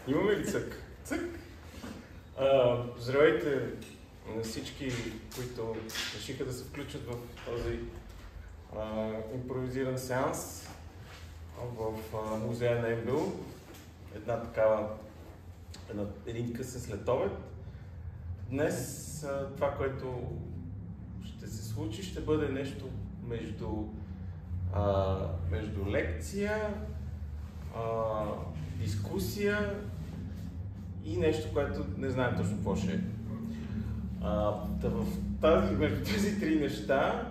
Имаме ли цък? Цък! Здравейте на всички, които решиха да се включат в този импровизиран сеанс в музея на МБУ. Един късен следобед. Днес това, което ще се случи, ще бъде нещо между лекция, дискусия и нещо, което не знаем точно какво ще е. Между тези три неща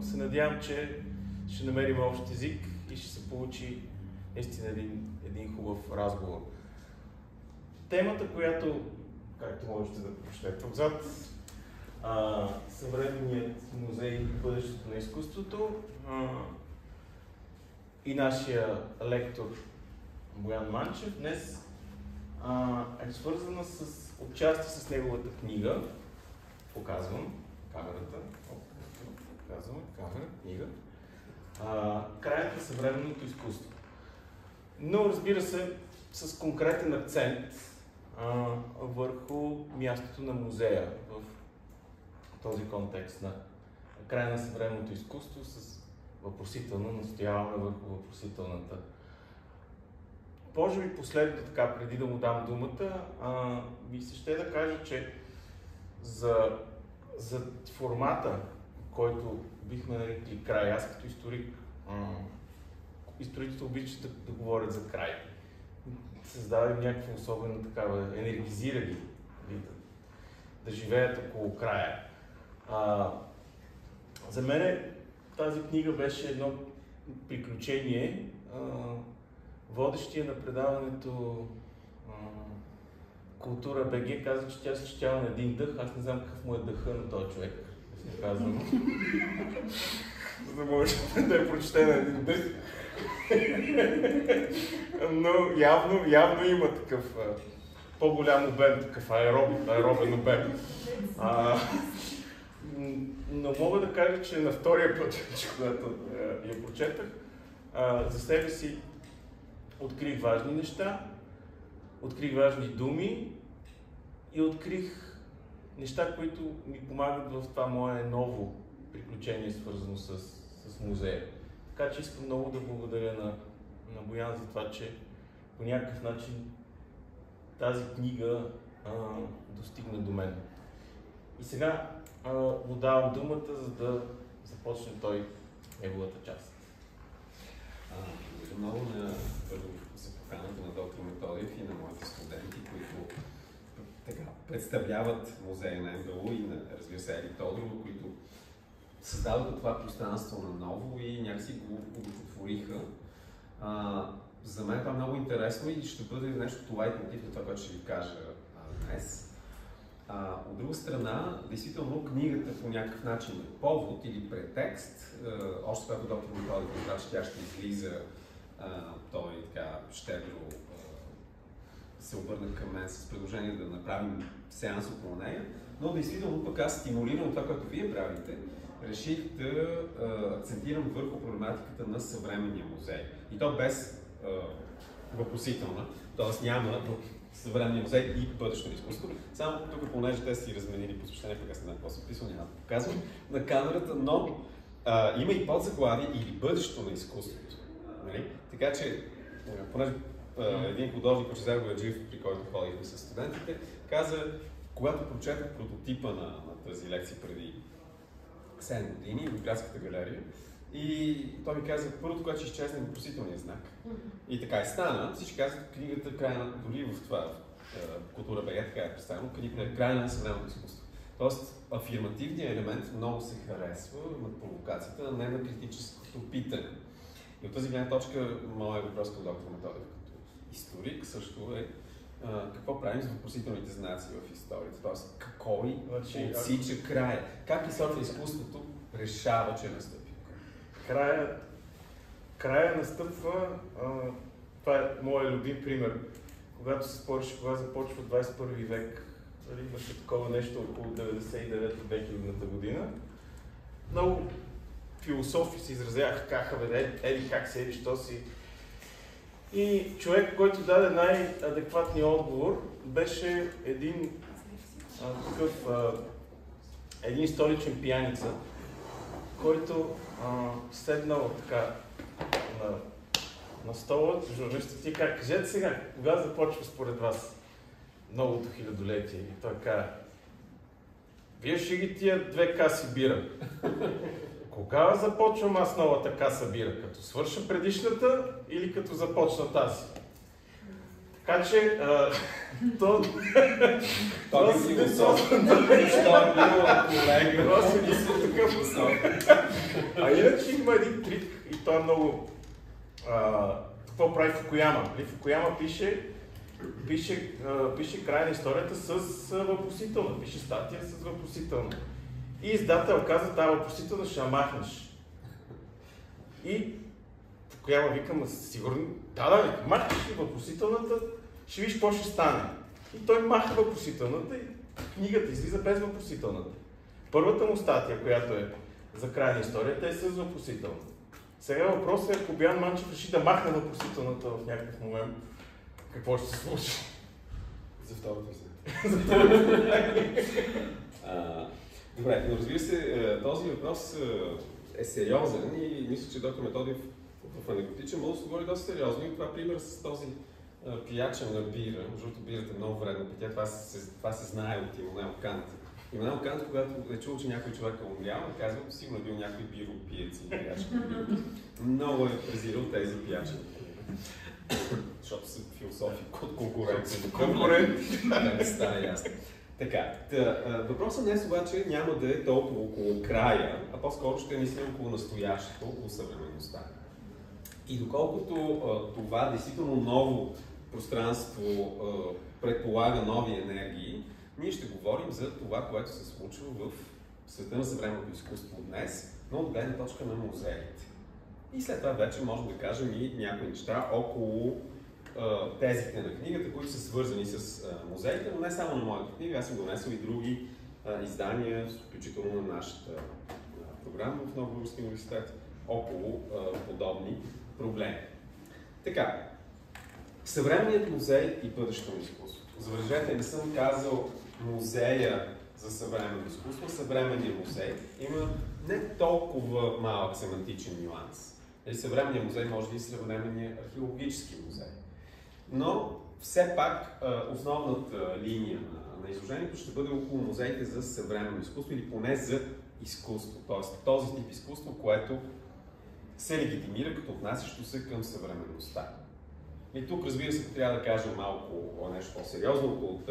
се надявам, че ще намерим общ език и ще се получи наистина един хубав разговор. Темата, която, както можете да прочетете отзад, съвременният музей и бъдещето на изкуството, и нашия лектор Боян Манчев днес е свързана с участие с неговата книга. Показвам камерата. Книга. Краят на съвременното изкуство. Но разбира се, с конкретен акцент върху мястото на музея в този контекст на края на съвременното изкуство, с въпросително настояваме върху въпросителната. Може би последното, така, преди да му дам думата, ми се ще да кажа, че за формата, който бихме нарекли край, аз като историк, историците обичат да говорят за край. Създава им някаква особена такава, енергизира ги, да живеят около края. За мен тази книга беше едно приключение. Водещия на предаването Култура БГ каза, че тя се изчава на един дъх. Аз не знам какъв му е дъха на този човек, да казвам. За да може да я прочете на един дъх. Но явно има такъв по-голям обем, такъв аеробен обем. Но мога да кажа, че на втория път, когато я прочетах, за себе си открих важни неща, открих важни думи и открих неща, които ми помагат в това мое ново приключение, свързано с музея. Така че искам много да благодаря на Боян за това, че по някакъв начин тази книга достигна до мен. И сега му давам думата, за да започне той неговата част. Много за поканата на доктор Методиев и на моите студенти, които така представляват музея на МБУ и на, разбира се, Ели Тодорова, които създадоха това пространство на ново и някакси го удовлетвориха. За мен това е много интересно и ще бъде нещо лайтмотив на това, което ще ви кажа днес. От друга страна, действително книгата по някакъв начин е повод или претекст. Още когато доктор Методиев разбра, че тя ще излиза, той така щедро се обърна към мен с предложение да направим сеанс около нея. Но действително пък аз, стимулирам това, което вие правите, реших да акцентирам върху проблематиката на съвременния музей. И то без въпросителна, т.е. няма съвременния музей и бъдещето изкуство. Само тук, понеже те си разменили посвещение, пък аз не знам какво съм писал, няма да показвам на камерата, но има и подзаглавие или бъдещето на изкуството. Нали? Така че, понеже един художник, Лъчезар Бояджиев, при който ходихме с студентите, каза, когато прочетах прототипа на тази лекция преди 7 години в Градската галерия, и той ми каза, първото, което ще изчезне е въпросителния знак. И така и стана. Всички казват, книгата края дори в това Култура БГ, така е представено, книгата е края на съвременното изкуство. Тоест, афирмативният елемент много се харесва на провокацията, а не на критическото питане. И от тази гледна точка, моят въпрос към доктор Методиев като историк също е какво правим с въпросителните знаци в историята. Тоест, кой отсича края? Как историята на изкуството решава, че настъпи? Края настъпва, това е моят любим пример. Когато се спореше, кога започва 21 век, имаше такова нещо около 99-2000 година. Много философи се изразяваха, еди как се, еди, що си. И човек, който даде най-адекватния отговор, беше един столичен пияница, който седнал така на стола, журналистите ти казва: кажете сега, кога започва според вас новото хилядолетие? И той казва: вие ще ги тия 2 каси бира. Кога започвам аз новата каса бира? Като свърша предишната или като започна тази? Така че, това си го А иначе има един трик и той е много... Какво прави Фукуяма? Фукуяма пише край на историята с въпросителна, пише статия с въпросителна. И издател каза: тази въпросителна ще махнеш. И Фукуяма викам: сигурно? Да, махнеш и въпросителната, ще виж какво ще стане. И той маха въпросителната и книгата излиза без въпросителната. Първата му статия, която е за края на историята, е с въпросителна. Сега въпросът е, ако Боян Манчев реши да махне въпросителната в някакъв момент, какво ще се случи? За второто след. Добре, но разбира се, този въпрос е сериозен и мисля, че доктор Методиев в анекдотичен модус говори доста сериозно. И това пример с този пиячен на бира, защото бирата е много вредно питие, това се знае от Имануел Кант. Имануел Кант, когато е чул, че някой човек е умрял, казва: сигурно е бил някой биропиец и пиячен на бира. Много е презирал тези пиячени. Защото са философи от конкуренция. Да не стане ясно. Така, въпросът днес обаче няма да е толкова около края, а по-скоро ще е наистина около настоящето, около съвременността. И доколкото това действително ново пространство предполага нови енергии, ние ще говорим за това, което се случва в света на съвременното изкуство днес, но от гледна точка на музеите. И след това вече можем да кажем и някои неща около тезите на книгата, които са свързани с музеите, но не само на моята книга, аз съм донесъл и други издания, включително на нашата програма в Нов български университет, около подобни проблеми. Така, съвременният музей и бъдещето на изкуството. Забележете, не съм казал музея за съвременно изкуство, съвременният музей има не толкова малък семантичен нюанс. Съвременният музей може да и съвременният археологически музей. Но все пак основната линия на изложението ще бъде около музеите за съвременно изкуство или поне за изкуство. Тоест този тип изкуство, което се легитимира като отнасящо се към съвременността. И тук, разбира се, трябва да кажем малко нещо по-сериозно около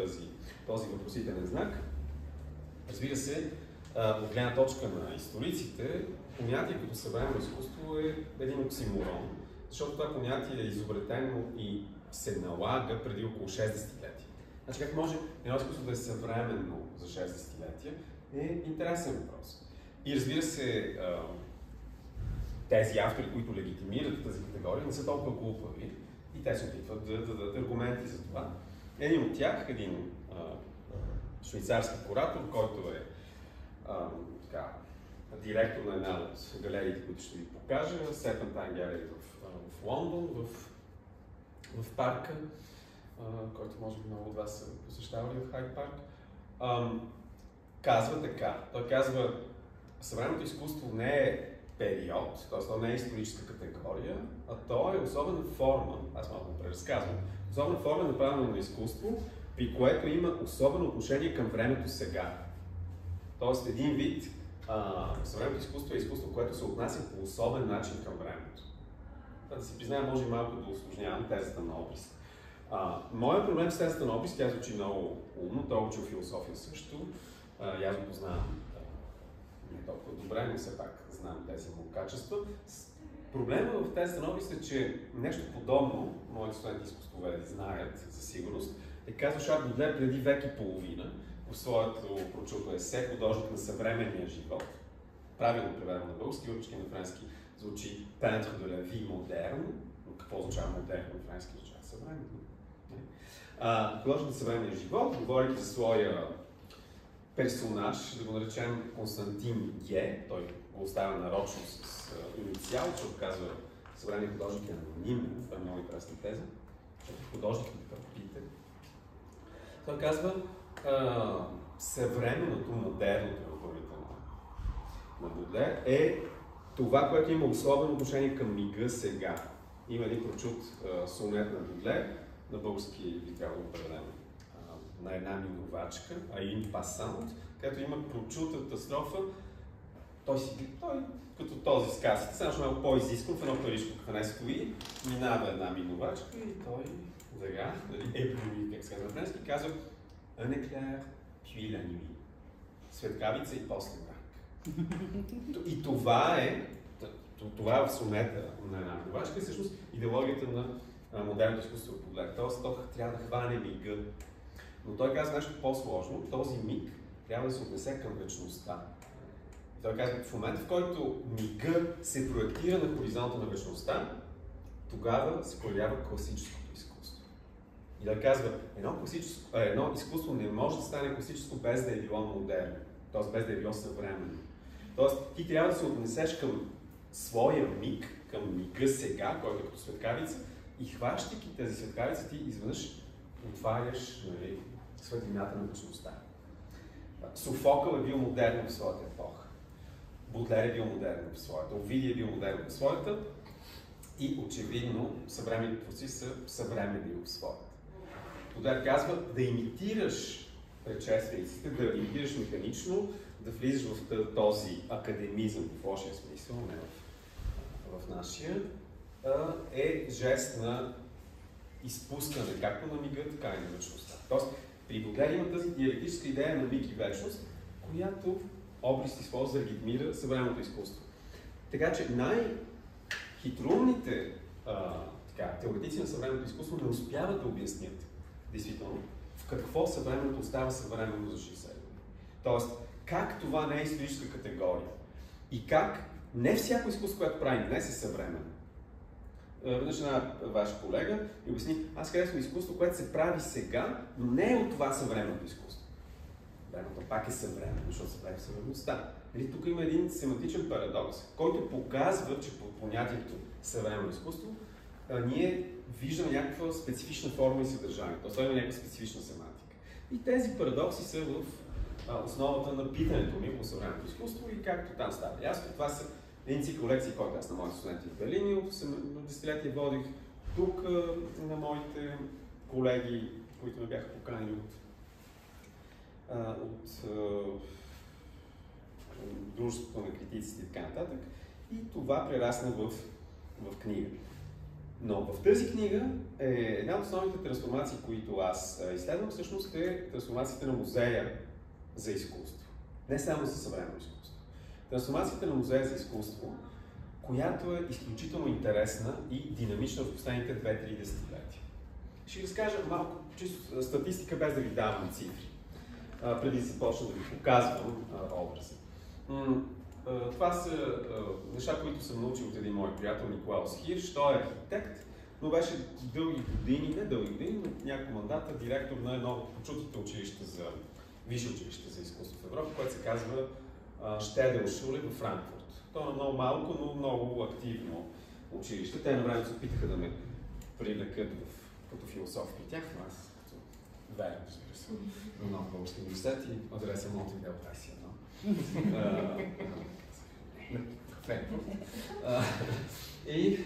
този въпросителен знак. Разбира се, от гледна точка на историците, понятие като съвременно изкуство е един оксиморон, защото това понятие е изобретено и се налага преди около 6 десетилетия. Значи как може едно изкуство да е съвременно за 6 десетилетия е интересен въпрос. И разбира се, тези автори, които легитимират тази категория, не са толкова глупави и те се опитват да дадат аргументи за това. Един от тях, един швейцарски куратор, който е директор на една от галериите, които ще ви покажа, Serpentine Gallery в Лондон, в парка, който може би много от вас са посещавали в Хайд парк, казва така. Той казва: съвременното изкуство не е период, т.е. то не е историческа категория, а то е особена форма, аз малко преразказвам, особена форма на правилно изкуство, при което има особено отношение към времето сега. Тоест един вид съвременното изкуство е изкуство, което се отнася по особен начин към времето. Да си призная, може малко да усложнявам тезата на Обрис. Моят проблем с тезата на Обрис, тя звучи много умно, той учил философия също. Аз го познавам не толкова добре, но все пак знам тези му качества. Проблема в тезата на Обрис е, че нещо подобно, моите студенти изкуствоведи знаят със сигурност, е казва Шарл Бодлер преди век и половина в своето прочуто есе "Художник на съвременния живот". Правилно преведено на български, въпреки на френски звучи "Peintre de la vie moderne", но какво означава модерно на френски, означава съвременно. Художник на съвременния живот, говорейки за своя персонаж, да го наречем Константин Ге, той го оставя нарочно с инициал, защото казва съвременният художник е анонимен. Това е много интересна теза. Защото художникът пита. Той казва, съвременното, модерното в думите на Бодлер е това, което има особено отношение към мига сега. Има един прочут сонет на Бодлер, на български литературно преведен, на една минувачка, un passant, където има прочутата строфа. Той като този с касите, само малко по-изискан в едно парижко кафене стои, минава една минувачка и той сега е плюи, как се казва на френски, казва un éclair, puis la nuit. Светкавица и после мрак. И това е в сонета на една минувачка и всъщност идеологията на модерното изкуство от Бодлер. Тоест, той трябва да хване мига. Но той казва нещо по-сложно. Този миг трябва да се отнесе към вечността. Той казва, в момента, в който мига се проектира на хоризонта на вечността, тогава се появява класическото изкуство. И той казва, едно изкуство не може да стане класическо без да е било модерно, т.е. без да е било съвременно. Тоест, ти трябва да се отнесеш към своя миг, към мига сега, който е като светкавица, и хващайки тази светкавица, ти изведнъж отваряш светлината на вечността. Софокъл е бил модерен в своята епоха. Бодлер е бил модерен в своята, Овидий е бил модерен в своята и очевидно съвременните творци са съвременни в своята. Бодлер казва да имитираш предшествениците, да имитираш механично, да влизаш в този академизъм в лошия смисъл, не в нашия, е жест на изпускане както на мига, така и на вечността. Тоест, при Бодлер има тази диалектическа идея на миг и вечност, която Обрис използва да легитимира съвременното изкуство. Така че най-хитроумните теоретици на съвременното изкуство не успяват да обяснят действително в какво съвременното остава съвременно за 60 години. Тоест, как това не е историческа категория и как не всяко изкуство, което правим днес, е съвременно. Веднъж една ваша колега ми обясни, аз харесвам изкуство, което се прави сега, но не е от това съвременното изкуство. Времето пак е съвременно, защото се прави в съвременността. Тук има един семантичен парадокс, който показва, че по понятието съвременно изкуство ние виждаме някаква специфична форма и съдържание, т.е. има някаква специфична семантика. И тези парадокси са в основата на питането ми по съвременното изкуство и както там става ясно. Това са един цикъл лекции, който аз на моите студенти в Берлин и от 10-летие водих тук на моите колеги, които ме бяха поканили от дружеството на критиците и така нататък. И това прерасна в книга. Но в тази книга една от основните трансформации, които аз изследвам, всъщност е трансформацията на музея за изкуство. Не само за съвременно изкуство. Трансформацията на музея за изкуство, която е изключително интересна и динамична в последните 2-3 десетилетия. Ще разкажа малко чисто статистика, без да ви давам цифри, преди да започна да ви показвам образа. Това са неща, които съм научил от един мой приятел Николаус Хирш. Той е архитект, но беше дълги години, но няколко мандата, директор на едно от почутите училища за висше училище за изкуство в Европа, което се казва Штеделшуле във Франкфурт. То е много малко, но много активно училище. Те на времето се опитаха да ме привлекат като философ при тях, но аз като верен, разбира се, на нов български университет и адреса Монтевидел 21. Франкфурт. И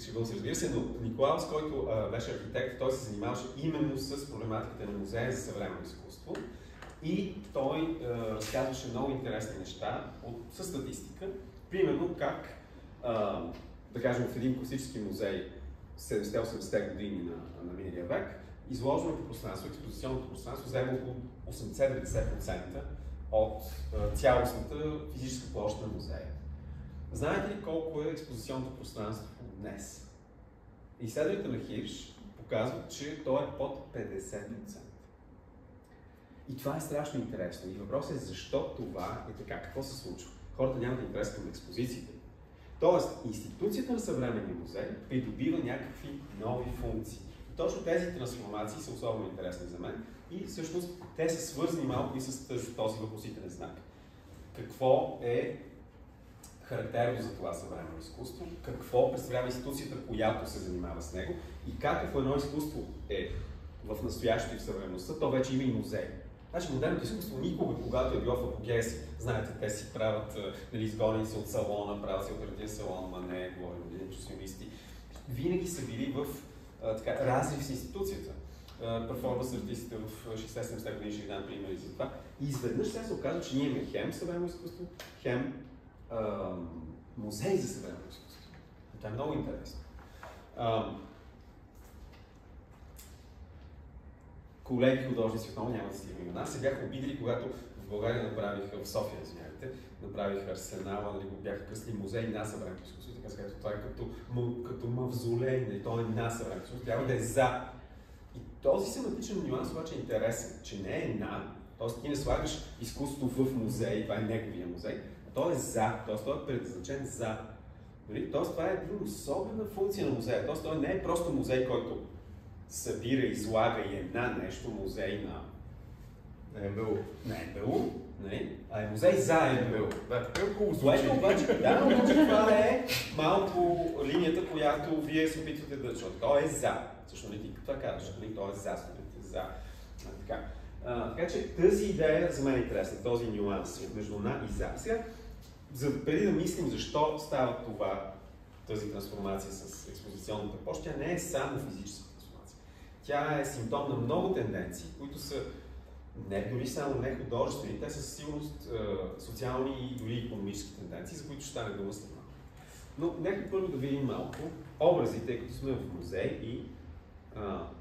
ще го разбира се, но Николаус, който беше архитект, той се занимаваше именно с проблематиката на музея за съвременно изкуство. И той разказваше много интересни неща със статистика. Примерно как, да кажем, в един класически музей 70-80 години на миналия век, изложеното пространство, експозиционното пространство, взема около 80-90% от цялостната физическа площ на музея. Знаете ли колко е експозиционното пространство днес? Изследването на Хирш показват, че то е под 50%. И това е страшно интересно. И въпросът е защо това е така, какво се случва. Хората нямат интерес към експозициите. Тоест, институцията на съвременния музей придобива някакви нови функции. И точно тези трансформации са особено интересни за мен и всъщност те са свързани малко и с този въпросителен знак. Какво е характерно за това съвременно изкуство, какво представлява институцията, която се занимава с него и как ако едно изкуство е в настоящето и в съвременността, то вече има и музей. Значи модерното изкуство никога, когато е било в апогея си, знаете, те си правят, нали, изгонени се от салона, правят си алтернативен салон, ма не, говорим от импресионисти, винаги са били в разрив с институцията. Перформанс артистите в 60-70 години ще ви дам примери за това. И изведнъж сега се оказва, че ние имаме хем съвременно изкуство, хем музей за съвременно изкуство. И това е много интересно. Колеги художници, отново няма да стигнем имена, се бяха обидели, когато в България направиха, в София, извинявайте, направиха Арсенала, нали, го бяха кръстили музей на съвременното изкуство. Така сказано, това е като мавзолей, нали, то е на съвременното изкуство, трябва да е за. И този семантичен нюанс обаче е интересен, че не е на, т.е. ти не слагаш изкуството в музей, това е неговия музей, а то е за, т.е. той е предназначен за. Нали? Т.е. това е една особена функция на музея, т.е. той не е просто музей, който събира, излага и е на нещо, музей на МБУ. На МБУ, нали? А е музей за МБУ. Да, така хубаво звучи. Обаче, да, но това е малко линията, която вие се опитвате да... Защото то е за. Също не ти това казваш, нали? То е за студентите, за. Така. Така че тази идея за мен е интересна, този нюанс между на и за. И сега, преди да мислим защо става това, тази трансформация с експозиционната площ, тя не е само физическа трансформация. Тя е симптом на много тенденции, които са не дори само не художествени, те са със сигурност социални и дори икономически тенденции, за които ще стане дума след малко. Но нека първо да видим малко образите, тъй като сме в музей и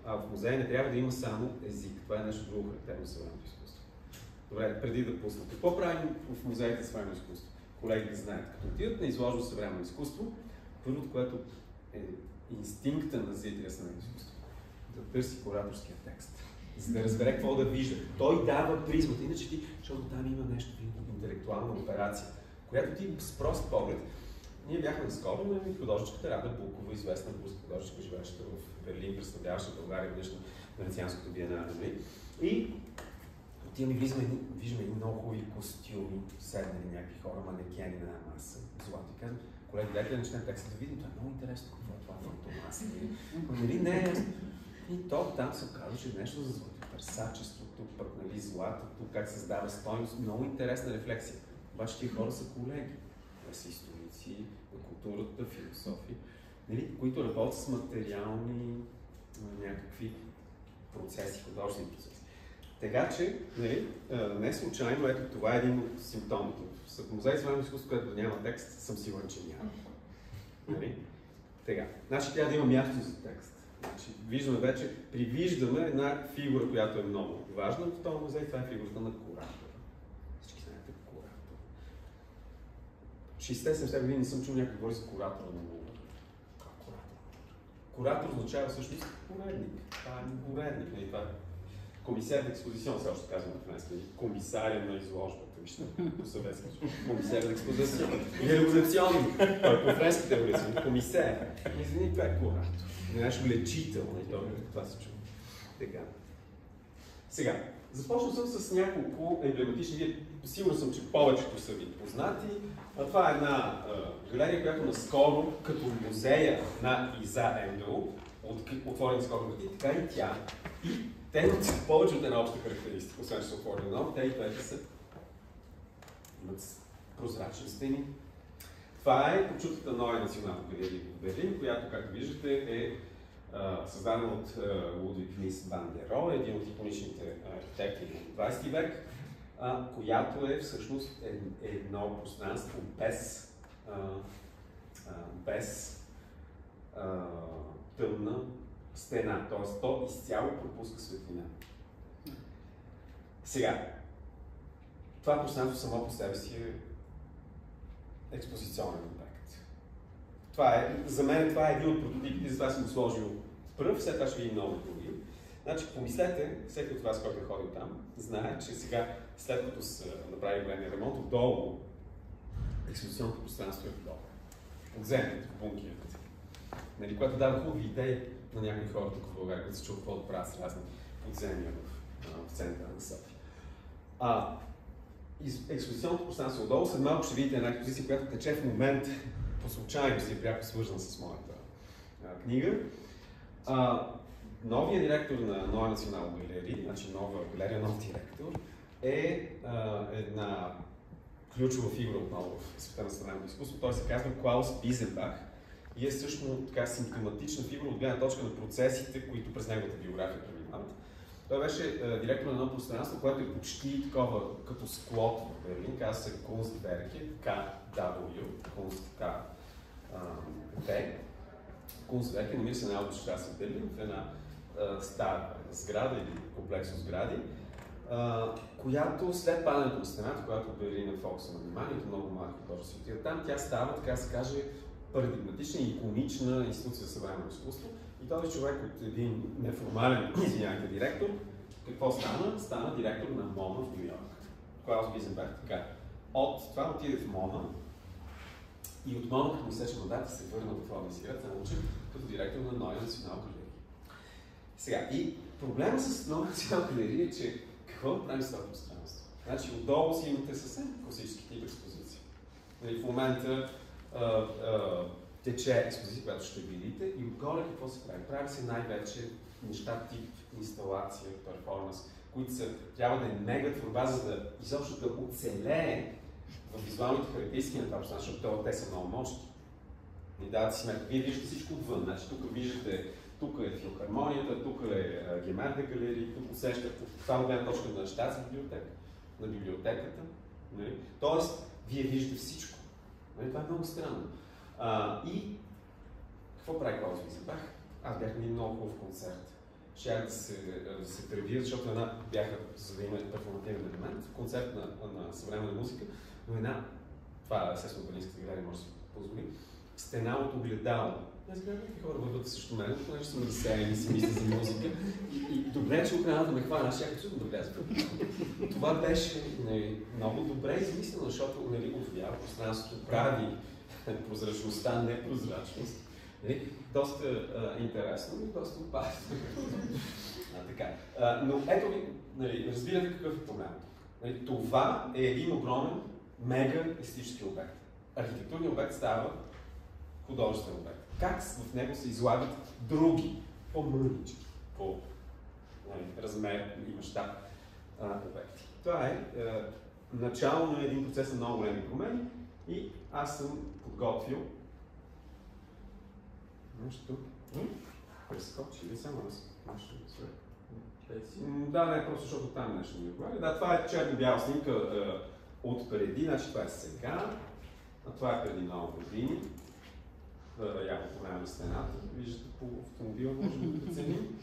в музея не трябва да има само език. Това е нещо друго характерно за съвременното изкуство. Добре, преди да пусна. Какво правим в музеите за съвременно изкуство? Колегите знаят. Като отидат на изложба за съвременно изкуство, първото, което е инстинкта на зрителя съвременно изкуство, да търси кураторския текст, за да разбере какво да вижда. Той дава призмата, иначе ти, защото там има нещо, интелектуална операция, която ти с прост поглед. Ние бяхме наскоро на художничката Рада Булкова, известна руска художничка, живееща в Берлин, представляваща България веднъж на Венецианското биенале. И отиваме и виждаме едни много хубави костюми, седнали някакви хора, манекени на една маса, злато. И казвам, колеги, дайте да начнем текста да видим, това е много интересно, какво е това фантомаса. Нали не. И то там се оказва, че нещо за златотърсачеството, пък нали, златото, как създава стойност, много интересна рефлексия. Обаче тия хора са колеги, те са историци на културата, философи, нали, които работят с материални някакви процеси, художествени процеси. Така че, нали, не случайно, ето това е един от симптомите. В музей за съвременно изкуство, което няма текст, съм сигурен, че няма. Нали? Така, значи трябва да има място за текст. Значи, виждаме вече, привиждаме една фигура, която е много важна в този музей, това е фигурата на куратора. Всички знаете куратор. 60-70 години не съм чул някой говори за куратора на Лувъра. Как куратор? Куратор означава всъщност поредник. Това е поредник. Това е комисар на експозицион, сега ще казвам на френски. Комисарен на изложбата. Вижте, по съветски. Комисар на експозицион. Или революционен. По френските революции. Комисар. Извини, това е куратор. Нещо лечително. Това се чува. Така. Сега, започнал съм с няколко емблематични. Вие сигурно съм, че повечето са ви познати. Това е една галерия, която наскоро, като музея на и за МДУ, отворени скоро врати, така и тя. И те имат повече от една обща характеристика, освен че са отворени много, те и двете са имат прозрачни стени. Това е почутата Нова национална галерия в Берлин, която, както виждате, е създадена от Лудвиг Мис ван дер Роhe, един от иконичните архитекти на 20 век, която е всъщност едно пространство без тъмна стена, т.е. то изцяло пропуска светлина. Сега, това пространство само по себе си е експозиционен обект. За мен това е един от прототипите, затова съм го сложил пръв, след това ще видим много други. Значи, помислете, всеки от вас, който е ходил там, знае, че сега, след като се направи големия ремонт, отдолу експозиционното пространство е отдолу. Подземните, бункерите. Нали, което дава хубави идеи на някои хора тук в България, които се чуват какво да правят с разни подземия в центъра на София. експозиционното пространство отдолу. След малко ще видите една експозиция, която тече в момент по случайност и пряко свързана с моята книга. Новият директор на Нова национална галерия, значи нова галерия, нов директор, е една ключова фигура отново в света на съвременното изкуство. Той се казва Клаус Визенбах и е също така симптоматична фигура от гледна точка на процесите, които през неговата биография преминават. Той беше директор на едно пространство, което е почти такова като склад в Берлин, казва се Kunstwerke, KW, Kunst K, Kunstwerke, намира се на Аутоштрасе в Берлин, в една стара сграда или комплекс от сгради, която след падането на стената, която Берлин е фокуса на вниманието, много малко хора се отиват там, тя става, така се каже, парадигматична и иконична институция за съвременно изкуство. И този човек от един неформален, извинявайте, директор, какво стана? Стана директор на МОНА в Нью Йорк. Клаус Визенберг, така. От това отиде в МОНА и от МОНА, като ми се че мандата, се върна в Флоренс и се научи като директор на Нова национална галерия. Сега, и проблемът с Нова национална галерия е, че какво да правим с това пространство? Значи, отдолу си имате съвсем класически тип експозиции. В момента тече експозиция, която ще видите, и отгоре какво се прави? Прави се най-вече неща тип инсталация, перформанс, които трябва да е мега творба, за да изобщо да оцелее в визуалните характеристики на това пространство, защото те са много мощни. И давате си сметка. Вие виждате всичко отвън. Значи, тук виждате, тук е филхармонията, тук е Гемерде галерия, тук усещате това от гледна точка на щатска библиотека, на библиотеката. Нали? Тоест, вие виждате всичко. Нали? Това е много странно. И какво прави Клаус Визенбах? Аз бях на много хубав концерт. Щях да се превия, защото бяха, за да има перформативен елемент, концерт на съвременна музика, но това естествено Берлинската галерия може да си позволи, стена от огледало. Аз гледам какви хора върват срещу мен, понеже съм разсеян и си мисля за музика. И добре, че охраната ме хвана, аз щях чудо да вляза. Това беше много добре измислено, защото отвоява пространството, прави прозрачността, непрозрачност. Доста интересно и доста опасно. Но ето ви, разбирате какъв е проблем. Това е един огромен, мега естетически обект. Архитектурният обект става художествен обект. Как в него се излагат други, по-мънички, по размер и мащаб обекти. Това е начало на един процес на много големи промени и аз съм подготвил нещо. Прескочи ли само аз? Да, не, просто защото там нещо ми говори. Да, това е черно-бяла снимка от преди, значи това е сега, а това е преди много години. Явно по време на стената, виждате по автомобила, може да преценим.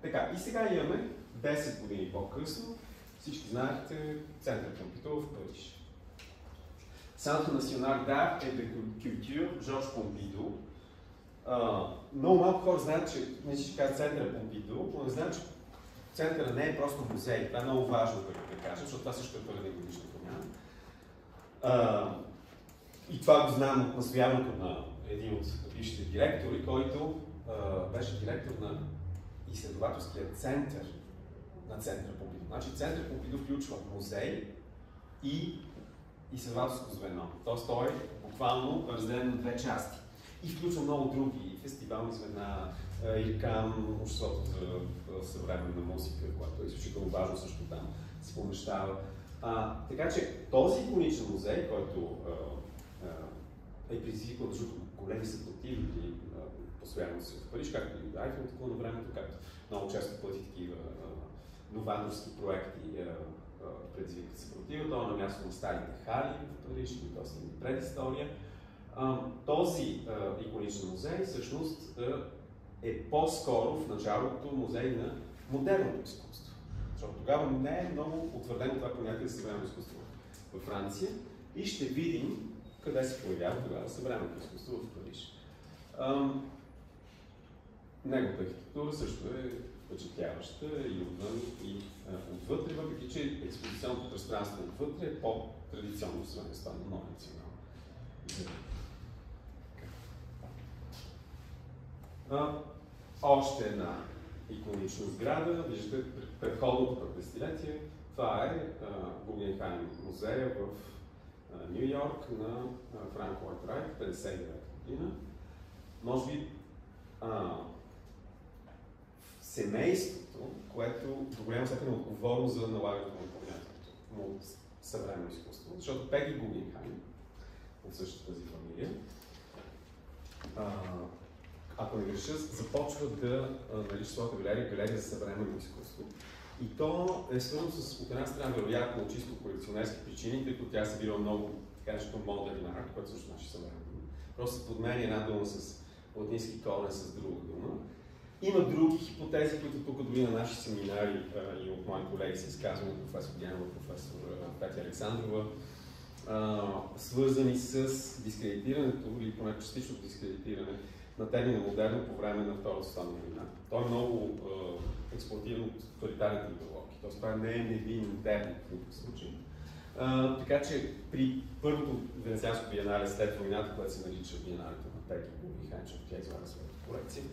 Така, и сега имаме 10 години по-късно, всички знаете, Център Помпиду в Париж. Център Национал d'Art et de Culture, Жорж Помпиду. Много малко хора знаят, че не всички казват Център Помпиду, но не знаят, че Центъра не е просто музей. Това е много важно да кажем, защото това също е първа годишна промяна. И това го знам от настояването на един от бившите директори, който беше директор на изследователския център на Центъра Помпиду. Значи Център Помпиду включва музей и изследователско звено. Тоест той е буквално разделен на две части. И включва много други фестивални звена, ИРКАМ, обществото за съвременна музика, което е изключително важно също там се помещава. Така че този иконичен музей, който е предизвикал, защото големи съпротиви постоянно си в Париж, както и Айфелското куло на времето, както много често пъти такива новаторски проекти предизвикат съпротива. Това е на място на старите хали в Париж и доста предистория. Този иконичен музей всъщност е по-скоро в началото музей на модерното изкуство. Защото тогава не е много утвърдено това понятие за съвременно изкуство във Франция и ще видим къде се появява тогава съвременното изкуство в Париж. Неговата архитектура също е впечатляваща и отвън и отвътре, въпреки че експозиционното пространство отвътре е по-традиционно в сравнение с това на Нова национална. Още една иконична сграда, виждате предходното пък десетилетие, Това е Гугенхайм музея в Ню Йорк на Франк Лойд Райт, 59 година. Може би семейството, което до голяма степен е отговорно за налагането на понятието му съвременно изкуство, защото Пеги Гугенхайм от същата тази фамилия, ако не греша, започва да нарича своята галерия за съвременно изкуство. И то е свързано с, от една страна, вероятно, чисто колекционерски причини, тъй като тя събира много, така нещо, модерен арт, което също значи съвременно. Просто се подменя една дума с латински корен с друга дума. Има други хипотези, които тук дори на наши семинари и от мои колеги се изказват, професор Генова, професор Петя Александрова, свързани с дискредитирането или поне частично дискредитиране на термина модерно по време на Втората световна война. Той е много експлоатиран от тоталитарните идеологии. Тоест това не е невинен термин в никакъв случай. Така че при първото Венецианско биенале след войната, което се нарича биеналето на Пеги Гугенхайм, защото тя излага своята колекция,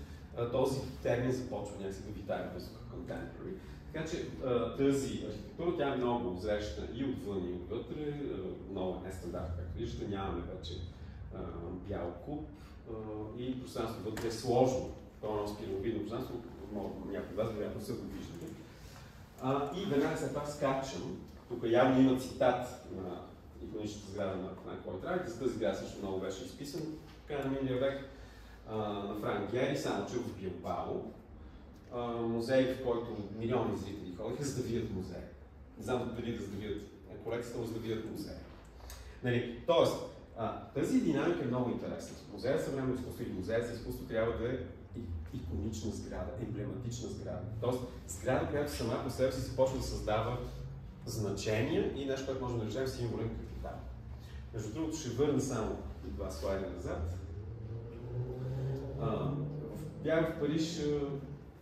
този термин започва някакси да витае без contemporary. Така че тази архитектура, тя е много зреща и отвън и отвътре, много нестандартна, както виждате, нямаме вече бял куб и пространството вътре е сложно. Това е много спираловидно пространство, някои от вас вероятно са го виждали. И веднага след това скачам. Тук явно има цитат на иконичната сграда на Франк Лойд Райт. За тази сграда също много беше изписан в края на миналия век на Франк Гери, само че в Билбао. Музей, в който милиони зрители ходиха, за да видят музея. Не знам дали да видят колекцията, но за да видят музея. Нали, тоест, тази динамика е много интересна. Музея за съвременно изкуство и музея за изкуство трябва да е иконична сграда, емблематична сграда. Тоест, сграда, която сама по себе си започва да създава значения и нещо, което може да наречем символен капитал. Между другото, ще върна само два слайда назад. Бях в Париж,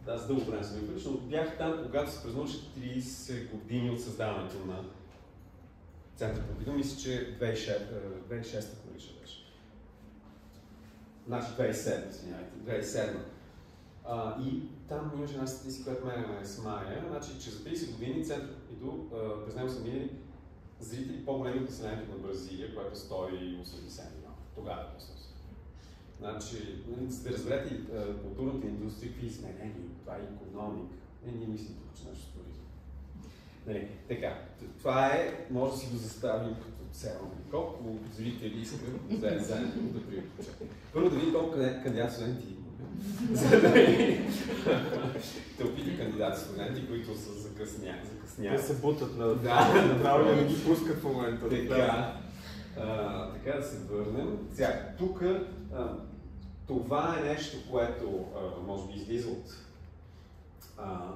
аз дълго време съм в Париж, но бях там, когато се празнуваше 30 години от създаването на Център Помпиду. Мисля, че 2006 Париж беше. Значи 2007, извинявайте, 2007. И там имаше една статистика, която ме смая, значи, че за 30 години Център Помпиду, през него са минали зрители по-големи от населението на Бразилия, което е 180 милиона. Тогава всъщност. Значи, за да разберете културната индустрия, какви изменения, това е икономика. Ние мислим тук, че нещо туризъм. Нали, така, това е, може да си го заставим като цел. Колко зрители искат заедно да приключат. Първо да видим колко кандидат-студенти има. За да опита кандидат-студенти, които са закъсняли. Те се бутат на направо и не ги пускат в момента. Така да се върнем. Сега, тук това е нещо, което може би излиза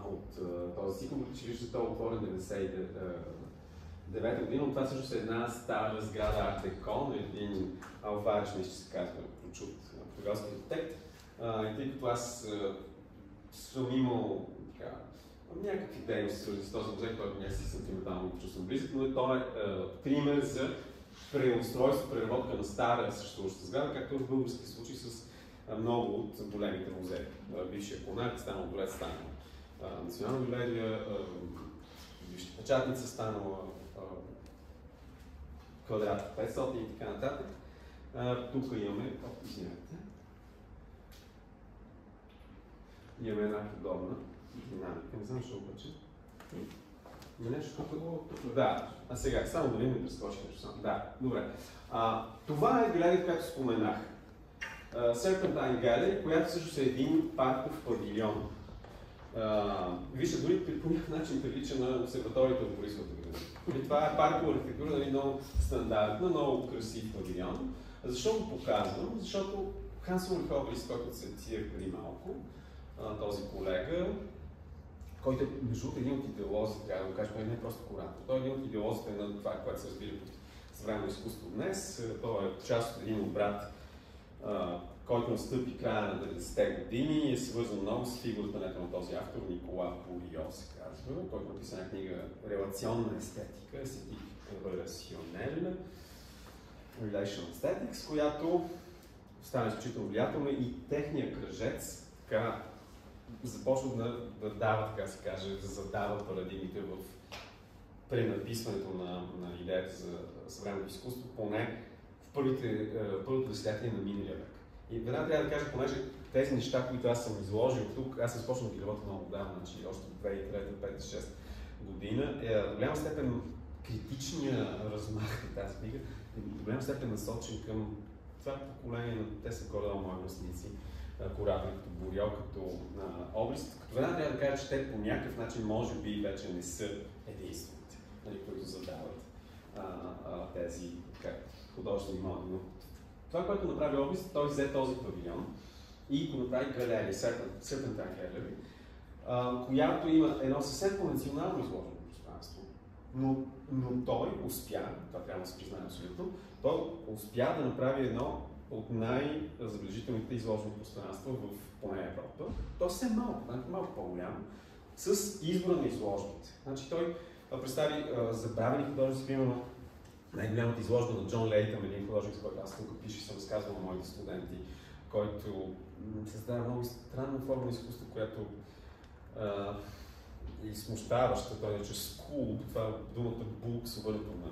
от този цикъл, че виждате, той е отворен 99 година, но това също е една стара сграда Art Deco на един Алвареш, мисля, че се казва, прочут португалски архитект. И тъй като аз съм имал някакви дейности свързани с този музей, който някакси сантиментално чувствам близък, но той е пример за преустройство, преработка на стара съществуваща сграда, както в български случай с много от големите музеи. Бившия Конарт, станал дворец, станал Национална галерия, бивша печатница, станала Квадрат 500 и така нататък. Тук имаме, извинете, имаме една подобна динамика, не знам защо обаче. Има нещо тук. Да, а сега, само да видим да прескочи нещо само. Да, добре. Това е галерия, която споменах. Serpentine Gallery, която също е един парков павилион. Вижте, дори по някакъв начин прилича на обсерваторията в Борисовата градина. Това е паркова архитектура, нали, много стандартна, много красив павилион. Защо го показвам? Защото Ханс Улрих Обрис, който се цитира преди малко, този колега, който е между един от идеолозите, трябва да го кажем, не е просто куратор. Той е един от идеолозите на това, което се разбира под съвременно изкуство днес. Той е част от един брат, който настъпи края на 90-те години и е свързан много с фигурата на този автор, Никола Полио се казва, който написа една книга Релационна естетика, естетик релационелна, Relation Aesthetics, която стана изключително влиятелна и техния кръжец така започва да дава, така се каже, да задава парадигмите в пренаписването на идеята за съвременното изкуство, поне в първото десетилетие на миналия век. И веднага трябва да кажа, понеже тези неща, които аз съм изложил тук, аз съм започнал да ги работя много давно, значи още в 2003-2005-2006 година, до голяма степен критичния размах на тази книга до голяма степен насочен към това поколение на те са горе-долу мои връстници, куратори като Борьо, като Обрис. Като веднага трябва да кажа, че те по някакъв начин може би вече не са единствените, които задават тези художествени моди. Но това, което направи Обрис, той взе този павилион и го направи галерия, Serpentine Gallery, която има едно съвсем конвенционално изложено пространство, но той успя, това трябва да се признае абсолютно, той успя да направи едно от най-забележителните изложени пространства в поне Европа. То е малко по-голямо, с избора на изложбите. Значи той представи забравени художници, примерно най-голямата изложба на Джон Лейтън, един художник, с който аз тук пиша и съм разказвал на моите студенти, който създава много странна форма на изкуство, която е смущаваща. Той е чрез скул, това думата булк с обърнато на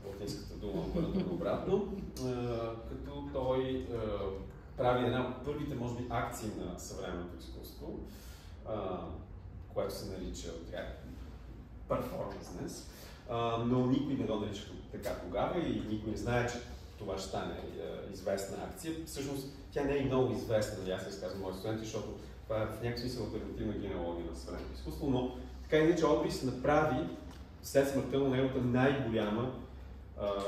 латинската дума, обърнато обратно, като той прави една от първите, може би, акции на съвременното изкуство, което се нарича перформанс, но никой не го нарича така тогава и никой не знае, че това ще стане известна акция. Всъщност, тя не е много известна, аз се казвам моите студенти, защото това е в някакъв смисъл алтернативна генеалогия на съвременното изкуство, но така и не, че Обрис направи след смъртта на неговата най-голяма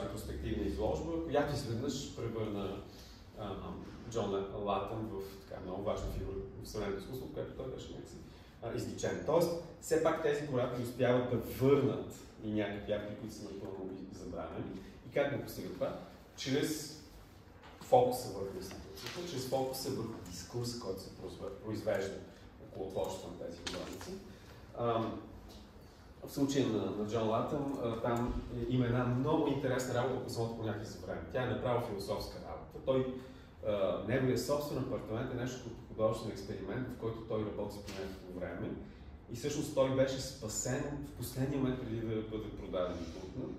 ретроспективна изложба, която изведнъж превърна Джон Латън в така много важна фигура в съвременното изкуство, което той беше някакси изличен. Тоест, все пак тези куратори успяват да върнат и някакви автори, които са напълно забравени. И как го постига това? Чрез фокуса върху институцията, чрез фокуса върху дискурса, който се произвежда около творчеството на тези художници. В случая на Джон Латън, там има една много интересна работа по самото понятие за време. Тя е направо философска работа. Неговият собствен апартамент е нещо като художествен експеримент, в който той работи с понятието време. И всъщност той беше спасен в последния момент преди да бъде продаден и пуснат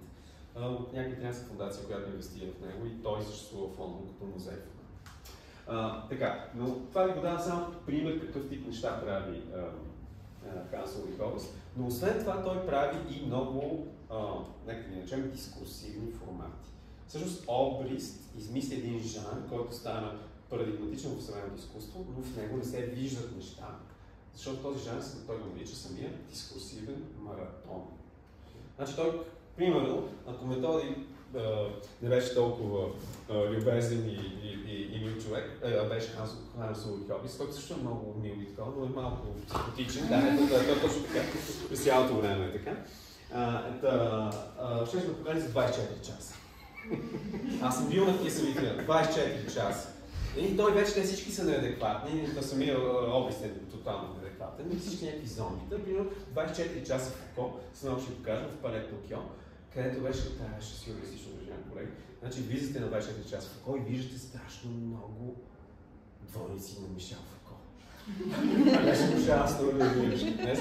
от някаква италианска фундация, която инвестира в него и той съществува в Лондон като музей. Така, но това ви го дава само пример какъв тип неща прави Ханс Улрих Обрис. Но освен това той прави и много, нека да наречем, дискурсивни формати. Всъщност Обрис измисли един жанр, който стана парадигматичен в съвременното изкуство, но в него не се виждат неща. Защото този жанр, той го нарича самия дискурсивен маратон. Значи той, примерно, ако Методи не беше толкова любезен и мил човек, беше Ханс Улрих Обрис, който също е много мил и такова, но е малко психотичен. Да, точно така. През цялото време е така. Ще ме покани за 24 часа. Аз съм бил на тия събития 24 часа. И той вече, те всички са неадекватни, да самия Обрис е тотално неадекватен, и всички някакви зомбита. Примерно 24 часа в Фуко, само ще ви покажа, в Пале Токио, където беше сюрреалистично, уважаеми колеги. Значи влизате на 24 часа в Фуко и виждате страшно много двойници на Мишел Фуко. Беше ужасно да видиш. Не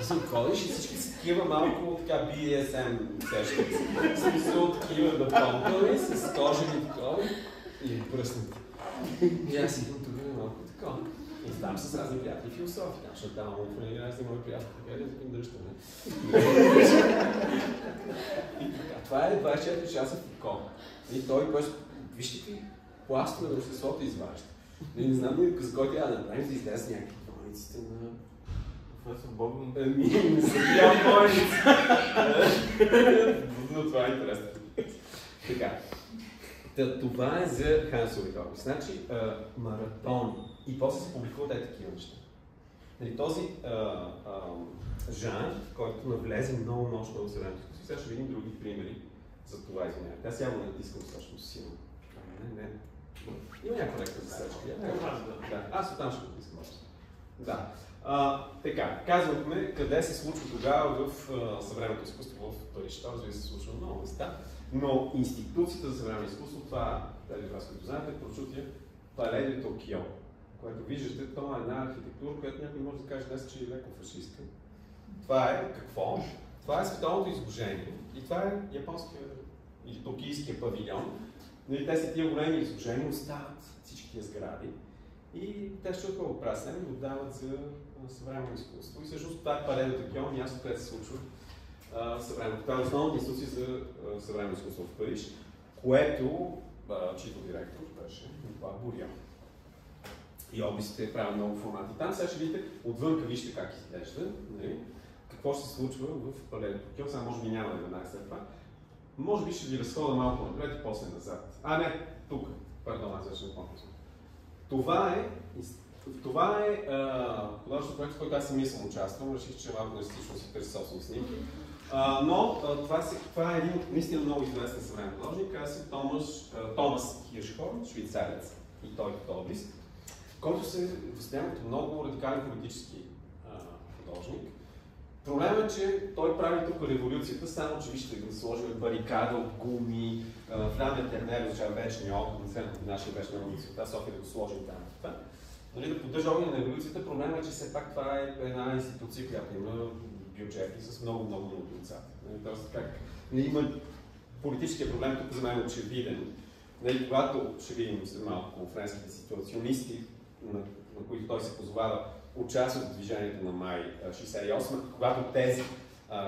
съм ходиш и всички са такива малко така BDSM сещат. Смисъл такива напомпали с кожени такова и пръснати. И аз идвам тук малко такова. И ставам с разни приятели философи. Защото там му тренира с мои приятели. Къде да им дръжта, не? И така, това е 24 часа в Фуко. И той беше, вижте какви пластове на обществото изважда. Не знам ли за кой трябва да направим да излезе някакви двойниците на професор Богдан. Не са бял двойници. Но това е интересно. Така. Това е за Ханс Улрих Обрис. Значи, маратони. И после се публикуват такива неща. Този жанр, който навлезе много мощно в съвременното изкуство. Сега ще видим други примери за това, извинявайте. Аз явно не натискам достатъчно силно. Не. Има някаква лекта за сечка. Да, аз оттам ще го искам още. Да. Така, казвахме къде се случва тогава в съвременното изкуство в Париж. Това, разбира се, случва много места. Но институцията за съвременно изкуство, това, тези вас, които знаете, прочутия Пале де Токио, което виждате, това е една архитектура, която някой може да каже днес, че е леко фашистка. Това е какво? Това е световното изложение и това е японския или токийския павилион. Нали, те са тия големи изложения, остават всички тия сгради и те ще бъдат опрасени и отдават за съвременно изкуство. И всъщност това е Пале де Токио, място, където се случва съвременно. Това е основната институция за съвременно изкуство в Париж, което чийто директор беше Никола Бурян. И обисите е правил много формати. Там сега ще видите отвънка, вижте как изглежда, нали? Какво ще се случва в Пале де Токио. Сега може би няма да веднага след това. Може би ще ви разхода малко напред и после назад. Не, тук. Пардон, аз вече не по-късно. Това е художествен проект, в който аз самия съм участвал. Реших, че малко наистично си търси собствени снимки. Но това е един наистина много известен съвременен художник. Казва се Томас Хиршхорн, швейцарец и той фотографист, който се възприема като много радикален политически художник. Проблемът е, че той прави тук революцията, само че вижте, да сложим барикада от гуми, Фляме Тернер, означава вечния огън, на нашия вечна революция, София да го сложим там. Нали, да поддържа огъня на революцията, проблемът е, че все пак това е една институция, която има бюджети с много лицата. Тоест, как има политическия проблем, тук за мен е очевиден. Нали, когато ще видим след малко френските ситуационисти, на които той се позовава, участват в движението на май 68, когато тези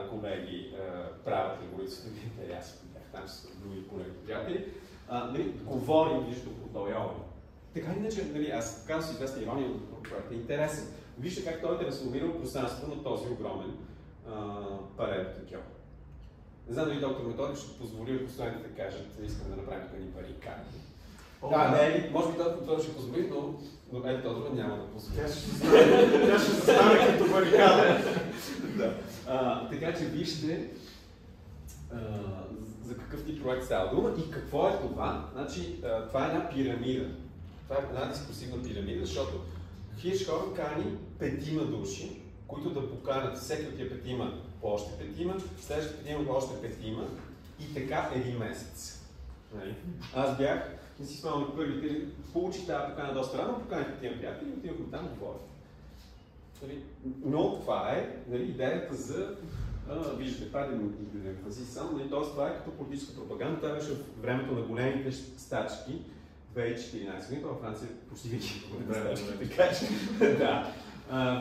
колеги правят революцията, аз бях там с други колеги приятели, говорим вижте по този огън. Така иначе, нали, аз казвам си известна ирония, но проектът е интересен. Вижте как той е трансформирал пространството на този огромен Пале де Токио. Не знам дали доктор Методик ще позволи последните да кажат, искам да направим едни барикади. Може би доктор Методик ще позволи, но Ели Тодорова няма да позволи. Тя ще застане като барикада. Така че вижте за какъв тип проект става дума и какво е това. Значи, това е една пирамида. Това е една дискурсивна пирамида, защото Хиршхорн кани 5 души, които да поканат всеки от тия 5 по още 5, следващите 5 по още 5 и така един месец. Аз бях, не си спомням от първите, получих тази покана доста рано, поканих 5 приятели и отидохме там да говорим. Но това е идеята за виждате, падем и емфазис само, т.е. това е като политическа пропаганда. Това беше в времето на големите стачки 2014 година, във Франция почти винаги големи стачки, така че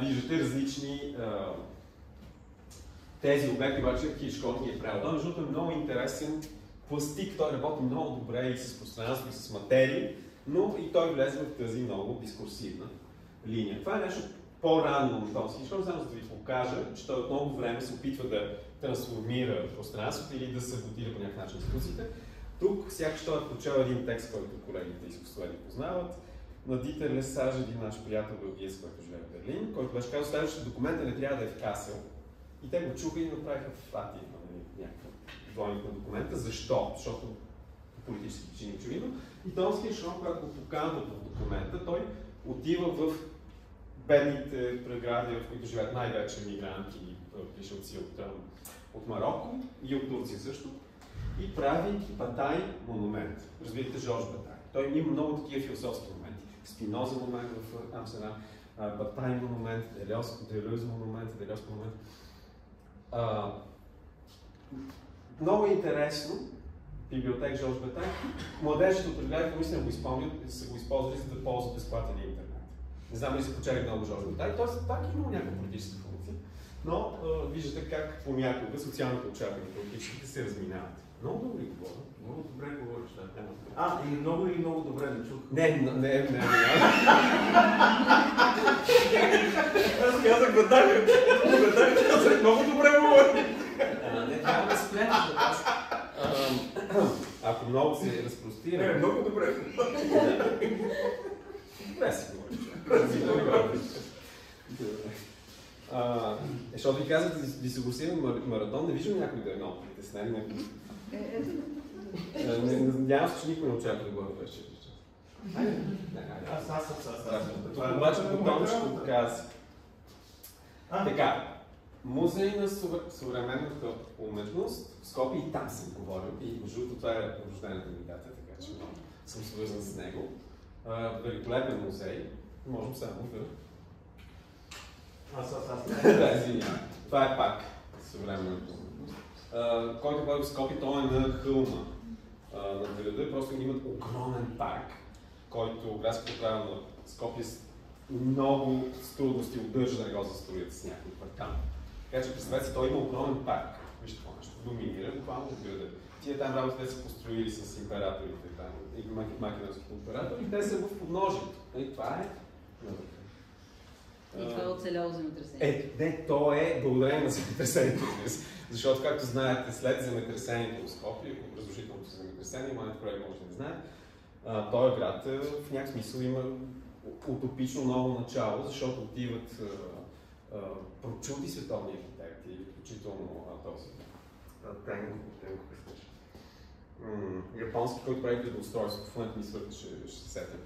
виждате различни тези обекти, обаче Хиршхорн ги е правил. Между другото е много интересен пластик, той работи много добре и с пространство, и с материи, но и той влезе в тази много дискурсивна линия. Това е нещо по-рано на този Хиршхорн, само за да ви покажа, че той от много време се опитва да трансформира пространството или да саботира по някакъв начин институциите. Тук сякаш той е прочел един текст, който колегите изкуствени познават, на Дитер Лесаж, един наш приятел белгиец, който живее в Берлин, който беше казал, следващия документа не трябва да е в Касел. И те го чуха и направиха в Атия, някакъв двойник на документа. Защо? Защото по политически причини очевидно. И този Хиршхорн, когато го поканва в документа, той отива в бедните прегради, в които живеят най-вече мигранти и пришелци от Марокко и от Турция също, и прави Батай монумент. Разбирате, Жорж Батай. Той има много такива философски моменти. Спиноза монумент в Амстердам, Батай монумент, Делез монумент, много интересно, библиотека Жорж Батай, младежите от Прегледата наистина го изпълнят и са го използвали за да ползват безплатен интернет. Не знам дали се почели много Жорж Батай, т.е. пак има някаква политическа функция, но виждате как понякога социалните очаквания и политическите се разминават. Много добре говоря. Много добре говориш, да. И много добре не чух. Не. Аз казах Батай, казах много добре говори. Не трябва да спряташ да кажа. Ако много се разпростира... Много добре. Добре си говориш. Защото ви казах, дисогресивен маратон, не виждам някой да е много притеснен. Надявам се, че никой не очаква да го вече. Аз обаче потом ще го каза. Така, Музей на съвременната уметност в Скопие и там съм говорил. И между другото това е рождената ми дата, така че съм свързан с него. Великолепен музей. Можем само да... Аз. Да, извинявам. това е пак съвременното. Който ходи в Скопие, той е на хълма на града, просто имат огромен парк, който градското право на Скопие много с трудности удържа да не го застроят с някой паркан. Така че представете си, той има огромен парк. Вижте това нещо, доминира буквално от града. Тия там работи, те са построили с императорите там, и македонските императори, те са в подножието. Това е на върха. И това е оцеляло земетресение. Не, то е благодарение на земетресението. Защото, както знаете, след земетресението в Скопие, разрушителното земетресение, моят колега може да не знае, този град в някакъв смисъл има утопично ново начало, защото отиват чути световни архитекти, включително този Тенко японски, който прави градоустройство, в момента ми свърта, ще се сетя,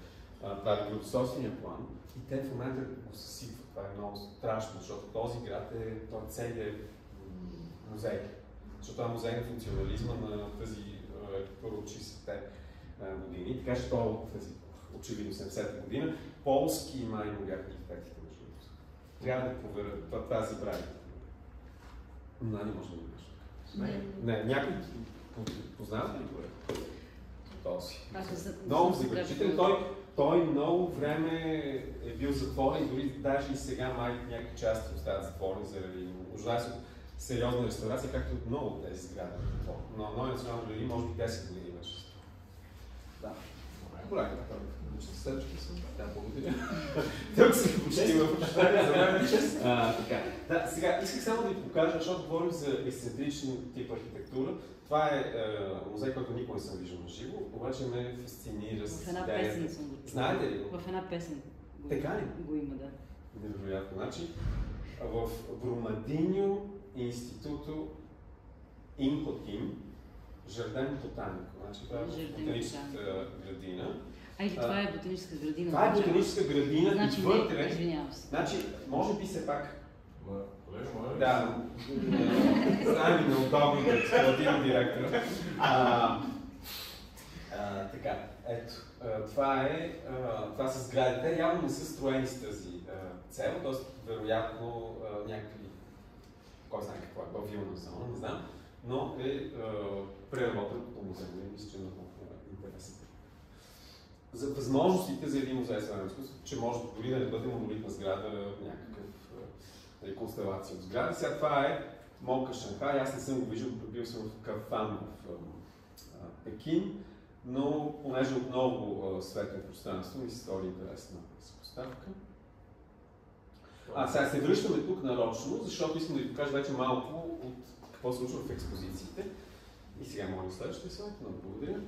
прави градоустройствения план и те в момента го съсипват. Това е много страшно, защото този град той целият музей. Защото това е музей на функционализма на тази първо 60-те години, така че това е от тази очевидно 70-та година. Полски май му бяха архитектите между другото. Трябва да проверя, това се прави. Не може да го кажа. Не, някой познавате ли го е? Този. Много забележителен. Той много време е бил затворен и дори даже и сега май някакви части остават затворени заради ужасно сериозна реставрация, както от много от тези сгради. Но Нови национални галерии може би 10 години вече. Да. Добре, следващия съм. Да, благодаря. Тук се почти в така. Сега, исках само да ви покажа, защото говорим за ексцентричен тип архитектура. Това е музей, който никога не съм виждал на живо, обаче ме фасцинира с идеята. В една песен съм го чула. Знаете ли го? В една песен така ли? Го има, да. Невероятно. Значи, в Бромадиньо институто Инхотим, Жарден Ботанико. Значи, това е ботаническата градина. Или това е ботаническа градина? Това е ботаническа градина. Значи не, извинявам се. Значи, може би все пак... Да. Знаем неудобно като експлоативен директор. Така, ето. Това са сградите. Явно не са строени с тази цел, т.е. вероятно някакви, кой знае какво е, павилна зона, не знам, но е преработен като музей. Мисля, че е много интересен. За възможностите за един музей съвременно изкуство, че може дори да не бъде монолитна сграда, някакъв констелация от сгради. Сега това е Молка Шанхай. Аз не съм го виждал, бил съм в Кафан в Пекин, но понеже отново светло пространство ми се стори интересна съпоставка. Сега се връщаме тук нарочно, защото искам да ви покажа вече малко от какво се случва в експозициите. И сега моля следващия слайд, много благодаря.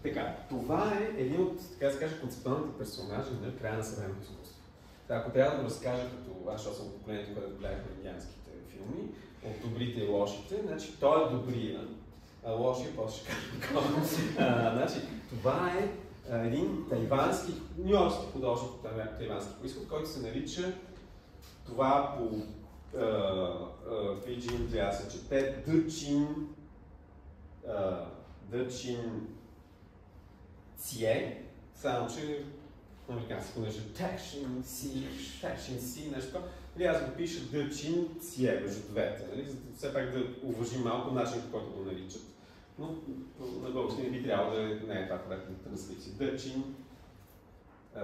Така, това е един от, така да се каже, концептуалните персонажи на края на съвременното изкуство. Ако трябва да го разкажа като аз, защото съм от поколението, което гледахме индианските филми, от добрите и лошите, значи той е добрия, а лошия после ще кажа. Значи, това е един тайвански, нюйоркски художник от тайвански произход, който се нарича това по пиджин трябва да се чете Дъчин Цие, само че американски понеже Текшин Си, нещо такова. Или аз го пиша Дъчин Цие между двете, нали? За да все пак да уважим малко начин, по който го наричат. Но на български не би трябвало да не е това коректна транслиция. Дъчин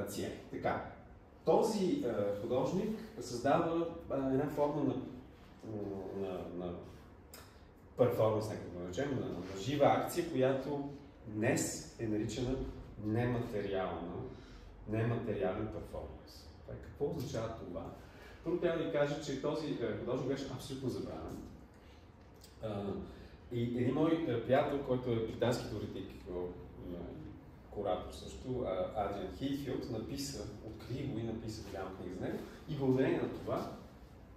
Цие. Така. Този художник създава една форма на перформанс, нека да наречем, на жива акция, която днес е наричана нематериален перформанс. Какво означава това? Първо трябва да ви кажа, че този художник беше абсолютно забравен. И един мой приятел, който е британски теоретик, куратор също, Адриан Хейтфилд, откри го и написа голяма книга за него. И благодарение на това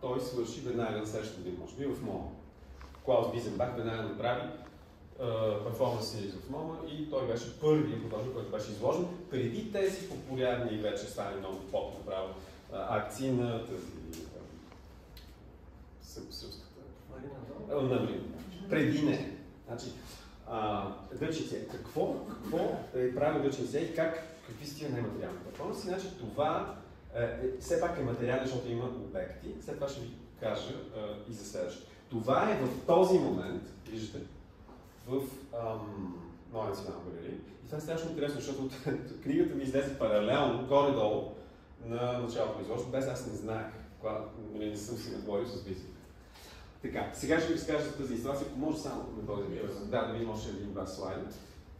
той свърши веднага на следващата година, може би в МОМА. Клаус Визенбах веднага направи перформанси в МОМА и той беше първият художник, който беше изложен преди тези популярни и вече стане много поп направо акции на тази сръбската Марина. Преди не. Значи, Дъчин Цие. Какво е правил Дъчин Цие и какви стига нематериални перформанси? Значи това Все пак е материален, защото има обекти. След това ще ви кажа и за следващото. Това е в този момент, виждате, в Нова национална галерия. И това е страшно интересно, защото книгата ми излезе паралелно, горе-долу, на началото на изложението, без аз не знаех, не съм си наговорил с визията. Така, сега ще ви разкажа за тази инсталация, ако може само на този да видим още един-два слайда.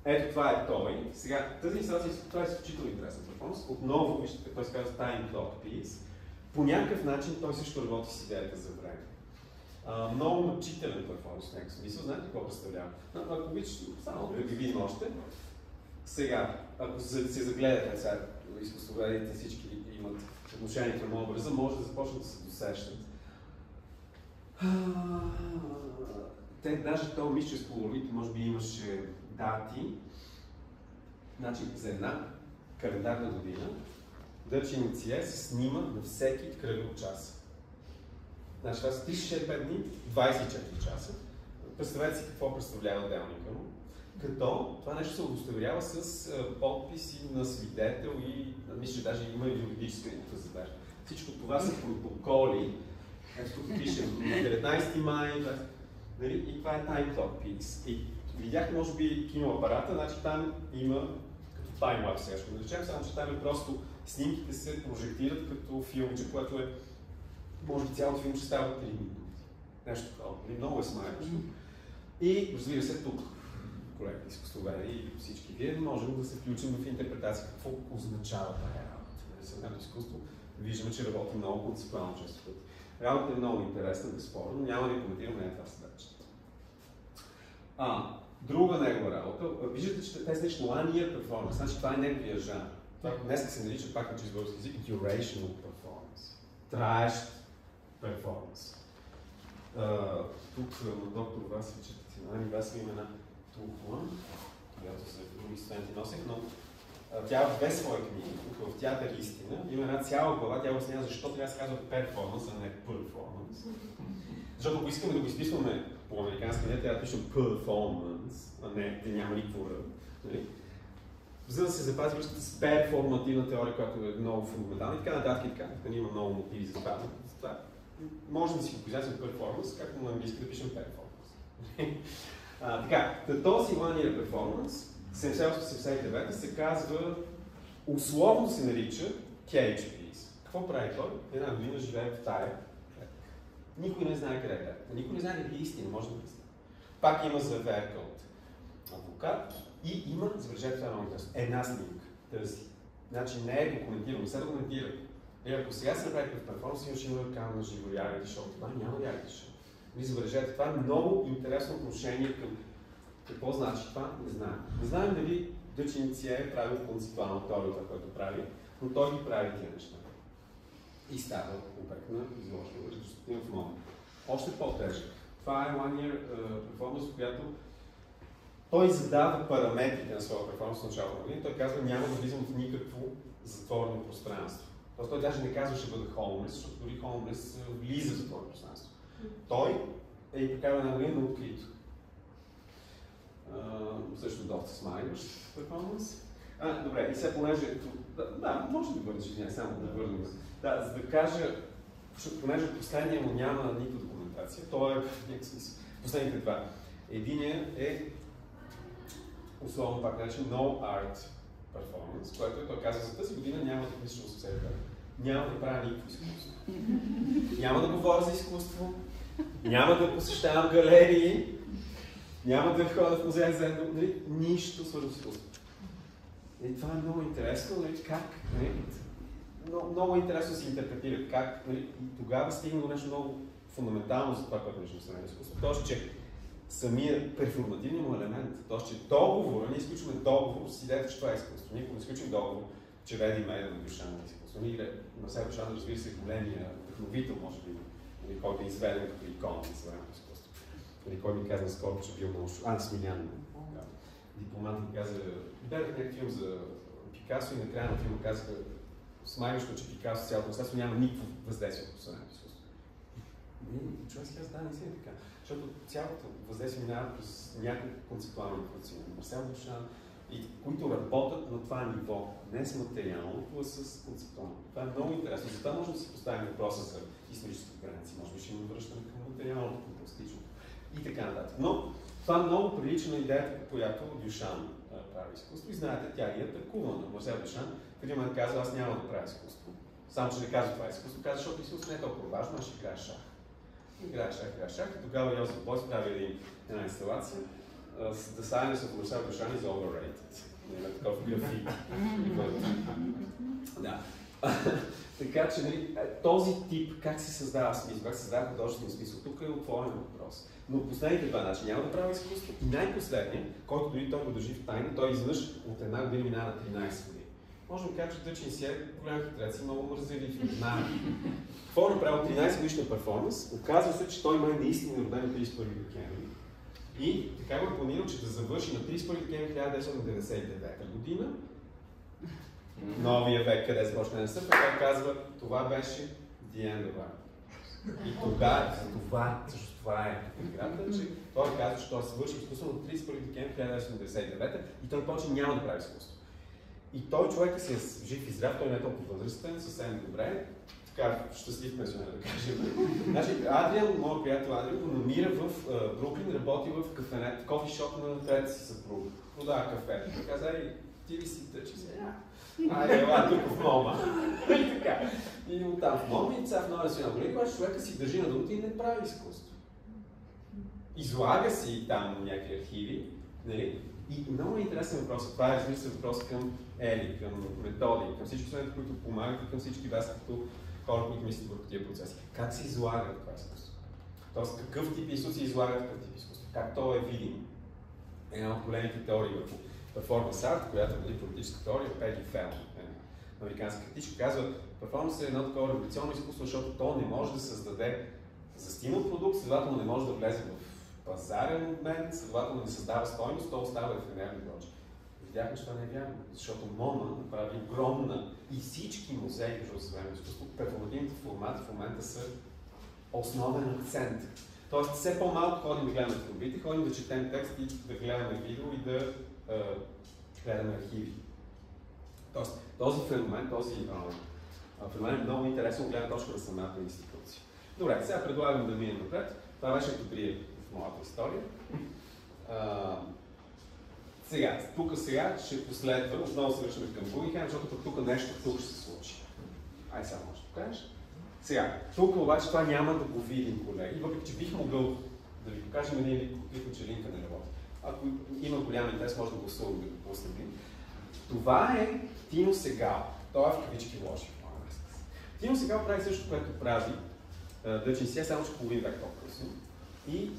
Ето това е той. Сега, тази инсталация, това е изключително интересен перформанс. Отново, виждате, той се казва Time Clock Piece. По някакъв начин той също работи с идеята за време. Много мъчителен перформанс в някакъв смисъл. Знаете какво представлява? Ако обичате, само да ги видим още. Сега, ако се загледате, сега изкуствоведите всички имат отношение към образа, може да започнат да се досещат. Те даже то мисля, че половите, може би имаше дати. Значи за една календарна година Дъчин Цие се снима на всеки кръгъл час. Значи това са 365 дни, 24 часа. Представете си какво представлява делника му. Като това нещо се удостоверява с подписи на свидетел и мисля, че даже има юридическа задача. Всичко това са протоколи. Ето тук пишем на 19 май, и това е Time Clock Piece. И видяхте, може би, киноапарата, значи там има като таймлапс, сега ще го наречем, само че там е просто снимките се прожектират като филмче, което е, може би цялото филм ще става 3 минути. Нещо такова. Много е смайващо. И разбира се, тук, колегите изкуствоведи и всички вие, можем да се включим в интерпретация какво означава тази работа. Съвременното изкуство виждаме, че работи много концептуално често пъти. Работата е много интересна, безспорно, няма да коментираме това задачата. Друга негова работа, виждате, че те са нещо one year performance, значи това е неговия жанр. Това днес се нарича пак на чист български език durational performance. Траещ перформанс. Тук на доктор Василич, Васил има една тухла, която за други студенти носех, но тя в две свои книги, тук в Театър и истина, има една цяла глава, тя обяснява защо трябва да се казва перформанс, а не перформанс. Защото ако искаме да го изписваме по-американски, не трябва да пишем performance, а не, няма никакво ръд. Нали? За да се запази връзката с перформативна теория, която е много фундаментална и така нататък и така. Има много мотиви за това. Може да си го казваме перформанс, както на английски да пишем перформанс. Така, този one year performance 78-79 се казва, условно се нарича Cage Piece. Какво прави той? Една година живее в тая. Никой не знае къде е. Никой не знае дали е истина, може да не знае. Пак има заверка от адвокат и има, забележете, това е много интересно, една снимка. Тази. Значи не е документирано, не се документира. Ако сега се направи перформанс, ще има ръка на живо реалити шоу. Това няма реалити шоу. Вие забележете, това е много интересно отношение към какво значи това, не знаем. Не знаем дали Дъчин Цие е правил концептуална теория, това, което прави, но той ги прави тия неща. И става обект на изложение в момента. Още по-тежък. Това е one year performance, в която той задава параметрите на своя перформанс в началото на година. Той казва, няма да влизам в никакво затворено пространство. Тоест той даже не казва, ще бъда homeless, защото дори homeless влиза в затворено пространство. Той е и прекарва една година на открито. Също доста смайващ перформанс. Добре, и сега понеже... Да, може да бъдеш, извиняй, само да върнем. Да, за да кажа, понеже последния му няма никаква документация, той е в някакъв смисъл. Последните два. Единият е условно пак наречен No Art Performance, което той казва, за тази година няма да мисля с себе. Няма да правя никакво изкуство. Няма да говоря за изкуство, няма да посещавам галерии, няма да ходя в музея за едно, нали, нищо свързано с изкуство. И това е много интересно, нали, как, нали, много интересно се интерпретира как, нали, и тогава стигна до нещо много фундаментално за това, което наричаме съвременно изкуство. Тоест, че самия перформативният му елемент, т.е. че договора, ние изключваме договор с идеята, че това е изкуство. Ние не изключим договор, че Реди Мейдън на Дюшан е изкуство. Ние на себе Дюшан, разбира се, големия вдъхновител, може би, който е изведен като икона на съвременното изкуство. Или кой ми каза наскоро, че бил много Смилян. Дипломат ми каза, гледах някакъв филм за Пикасо и накрая на филма казаха смайващо, че Пикасо цялото наследство няма никакво въздействие върху съвременното изкуство. Човек си каза, да, не си е така. Защото цялото въздействие минава през някакво концептуално информация. Марсел Дюшан, и които работят на това ниво, не с материалното, а с концептуално. Това е много интересно. Затова може да си поставим въпроса за историческите граници, може би ще има връщане към материалното, към пластичното и така нататък. Но това много прилича на идеята, която Дюшан прави изкуство и знаете, тя е атакувана. Марсел Дюшан в един момент казва, аз няма да правя изкуство. Само, че не казва това изкуство, казва, защото изкуство не е толкова важно, аз ще играя шах. Играе шах и тогава Йозеф Бойс прави една инсталация The Science of Marcel Duchamp is overrated. Такъв график. Да. Така че, нали, този тип, как се създава смисъл, как се създава художествен смисъл, тук е отворен въпрос. Но последните два начина няма да прави изкуство. И най-последният, който дори той го държи в тайна, той изведнъж от една година минава на 13 години. Може да кажа, че Дъчин си е голям хитрец и много мързелив. Какво е направил 13 годишния перформанс? Оказва се, че той има наистина роден на 31 декември. И така го е планирал, че да завърши на 31 декември 1999 година. Новия век, къде започне да се така казва, това беше The End of Art. И всъщност това е играта, че той казва, че той свърши изкуство на 31 декември 1999 и той почне няма да прави изкуство. И той човек си е жив и здрав, той не е толкова възрастен, съвсем добре, така щастлив пенсионер, да кажем. Значи, Адриан, моят приятел Адриан, го намира в Бруклин, работи в кафенет, кофи-шоп на трета си съпруга. Продава кафе. Той каза, ти ли си тъчи сега? Ела тук в МОМА. И така. И оттам в МОМА и цял в Нова национална година, когато човека си държи на думата и не прави изкуство. Излага си там някакви архиви, нали? И много е интересен въпрос. Това е, разбира се, въпрос към Ели, към Методи, към всички студенти, които помагат и към всички вас, като хора, които мислят върху тия процеси. Как се излага това изкуство? Тоест, какъв тип изкуство се излага такъв тип изкуство? Как то е видим? Една от големите теории върху перформанс арт, която е политическа теория, Пеги Фелн, американска критичка, казва, перформанс е едно такова революционно изкуство, защото то не може да създаде за стимул продукт, следователно не може да влезе в пазарен обмен, следователно не създава стойност, то остава ефемерно и прочее. Видяхме, че това не е вярно, защото МОМА направи огромна и всички музеи в съвременно изкуство, перформативните формати в момента са основен акцент. Тоест, все по-малко ходим да гледаме фотографите, ходим да четем текст и да гледаме видео и да гледаме архиви. Тоест, този феномен, феномен е много интересен от гледна точка на самата институция. Добре, сега предлагам да минем напред. Това беше добрия в моята история. Тук ще последва, отново се връщаме към Гугенхайм, защото тук нещо тук ще се случи. Ай, сега може да покажеш. Тук обаче това няма да го видим, колеги, въпреки че бих могъл да ви покажем един лик, че линка не работи. Ако има голям интерес, може да гласувам да го пуснем. Това е Тино Сегал. Той е в кавички лоши в моя разказ. Тино Сегал прави също, което прави Дъчин си, само че половин век по-късно. И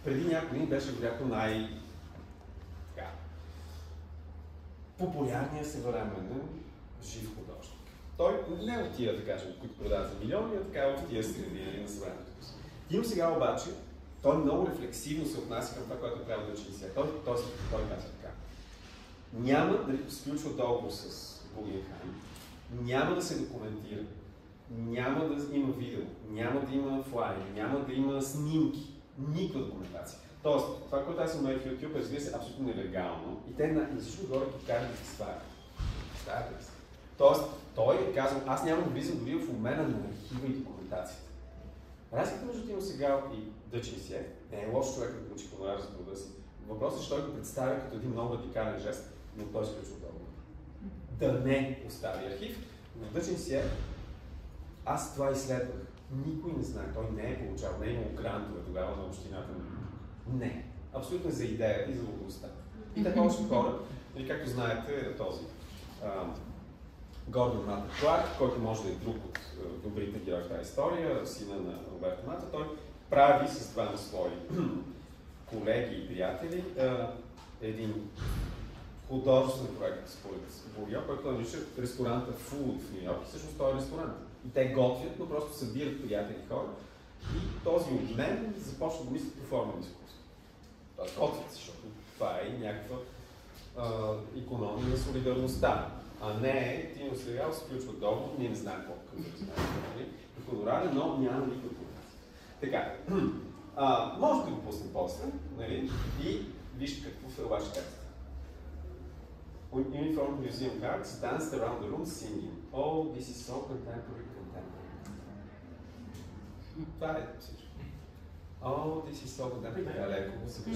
преди няколко години беше вероятно популярният съвременен жив художник. Той не от тия, да кажем, които продават за милиони, а така от тия среди на съвременето. Тино Сегал обаче, той много рефлексивно се отнася към това, което трябва да учи сега. Той казва така. Няма да сключва договор с Гугенхайм, няма да се документира, няма да има видео, няма да има флайери, няма да има снимки, никаква документация. Тоест, това, което аз съм в YouTube, разбира се, абсолютно нелегално и те на всичко горе ги карат да се сварят. Ставате ли се? Тоест, той казва, аз няма да влизам дори в обмена на архива и документацията. Разликата между Тино Сегал и Дъчин си не е лош човек да учи по за труда си. Въпросът е, че той го представя като един много радикален жест, но той сключва договор. Да не остави архив, но Дъчин си аз това изследвах. Никой не знае, той не е получавал, не е имал грантове тогава на общината. Не. Абсолютно за идеята и за лудостта. И така още хора, както знаете, е този Гордон Мата Кларк, който може да е друг от добрите герои в тази история, сина на Роберто Мата, той прави с двама свои колеги и приятели един художествен проект според Бурьо, който нарича ресторанта Food в Ню Йорк и всъщност той е ресторант. И те готвят, но просто събират приятели хора и този обмен започва да мислят по форма на изкуство. Тоест готвят, защото това е някаква икономия на солидарността. А не, Тино Сегал сключва договор, ние не знаем колко е хонорарен, но няма никаква конкуренция. Така, може да го пуснем после, нали? И вижте какво е обаче текста. uniformed museum guards danced around the room singing. Oh, this is so contemporary. Това е всичко. Oh, this is so contemporary. Леко го се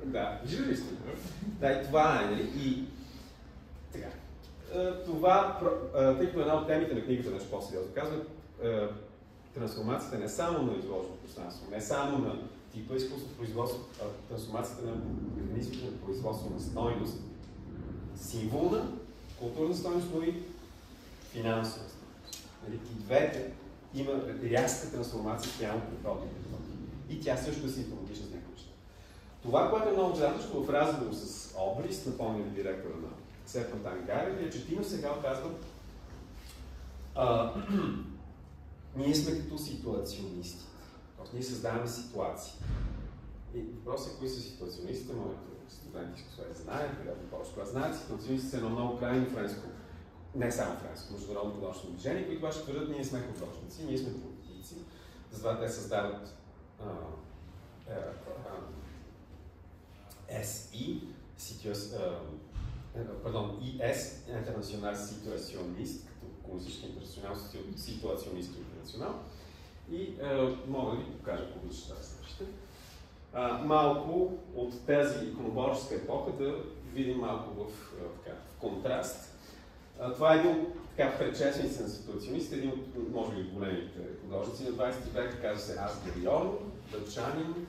да, виждали сте? Да, и това е, нали? И така. Това, тъй като една от темите на книгата, нещо по-сериозно казва, трансформацията не само на изложено пространство, не само на типа изкуство производство, а трансформацията на механизмите на производство на стойност, символна, културна стойност, но и финансова стойност. Нали? И двете има рязка трансформация спрямо предходните методи. И тя също е симптоматична с някои неща. Това, което е много задачно в разговор с Обрис, напомня директора на Серпентайн Галери, е, че Тино сега казва, ние сме като ситуационисти. Тоест, ние създаваме ситуации. И въпросът е кои са ситуационистите, моите студенти с което знаят, вероятно повече знаят, ситуационистите са едно много крайно френско, не само френско, международно художествено движение, които обаче твърдят, ние сме художници, ние сме политици. Затова те създават SI, IS, интернационал ситуационист, като комунистически интернационал, ситуационист интернационал. И мога да ви покажа, ако обичате да свършите. Малко от тази иконоборческа епоха да видим малко в контраст. Това е един от предшественици на ситуационистите, един от, може би, големите художници на 20 век, казва се Асгер Йорн, датчанин,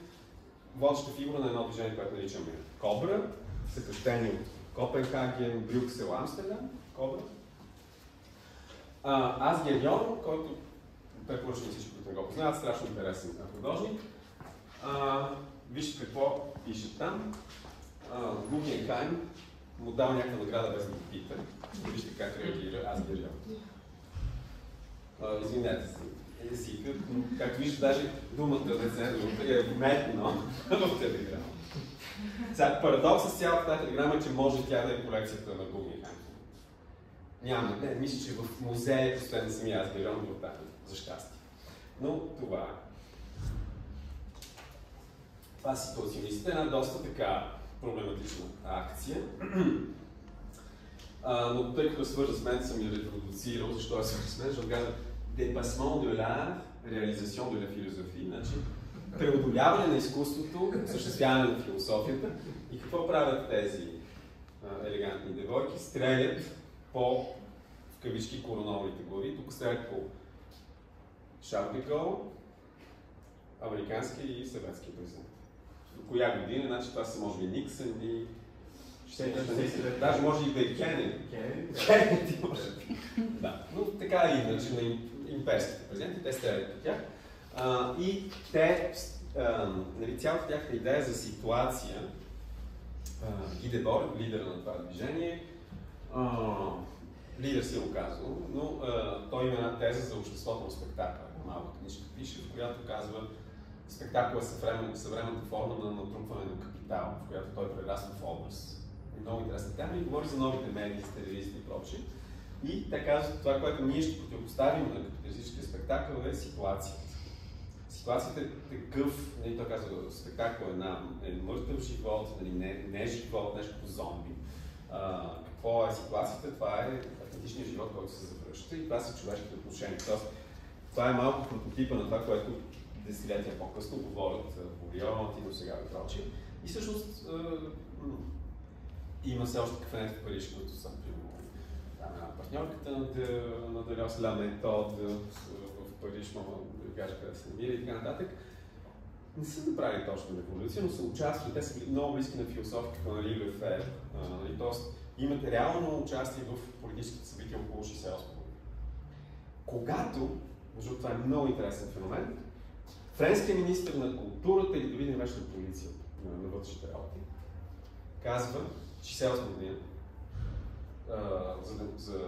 водеща фигура на едно движение, което наричаме Кобра, съкръщение от Копенхаген, Брюксел, Амстердам, Кобра. Асгер Йорн, който препоръчвам всички, които не го познават, страшно интересен художник. Вижте какво пише там. Гугенхайм му дал някаква награда без да го пита. Вижте как реагира Асгер Йорн. Извинете се, езика, както виждате, даже думата е метно в телеграма. Сега, парадоксът с цялата тази телеграма е, че може тя да е колекцията на Гугенхайм. Няма, не, мисля, че в музея постоянно самия Асгер Йорн го оставя, за щастие. Но това е. Това ситуационистите е една доста така проблематична акция. Но тъй като свържа с мен, съм я репродуцирал. Защо е свържа с мен? Защото казвам dépassement de l'art, réalisation de la philosophie. Значи, преодоляване на изкуството, осъществяване на философията. И какво правят тези елегантни девойки? Стрелят по, в кавички, короновите глави. Тук стрелят по Шарл де Гол, американски и съветски президент. Коя година? Значи това са може би Никсън и... Даже може и да е Кенеди. Кенеди може би. Да, но така е иначе на имперските президенти, те стрелят по тях. И те, цялата тяхна идея за ситуация, Ги Дебор, лидера на това движение, лидер се го казва, но той има една теза за обществото на спектакъла. Малка книжка пише, в която казва, спектакъл е съвременната форма на натрупване на капитал, в която той прерасва в образ. Много интересна тема и говори за новите медии, с телевизията и прочее. И те казват, това, което ние ще противопоставим на капиталистическия спектакъл е ситуацията. Ситуацията е такъв, той казва, спектакъл е мъртъв живот, не живот, нещо като зомби. Какво е ситуацията? Това е автентичният живот, който се завръща и това са човешките отношения. Тоест, това е малко прототипа на това, което десетилетия по-късно говорят Борион, Тино сега и прочие. И всъщност има все още кафенета в Париж, които са партньорката на Делиос, Ла Метод в Париж, мога да ви кажа къде се намира и така нататък. Не са направили точно революция, но са участвали. Те са били много близки на философията на Ли Лефер. Тоест имат реално участие в политическите събития около 68 години. Когато, защото това е много интересен феномен, френският министр на културата или дори не беше на полиция на вътрешните работи, казва, 68 година, за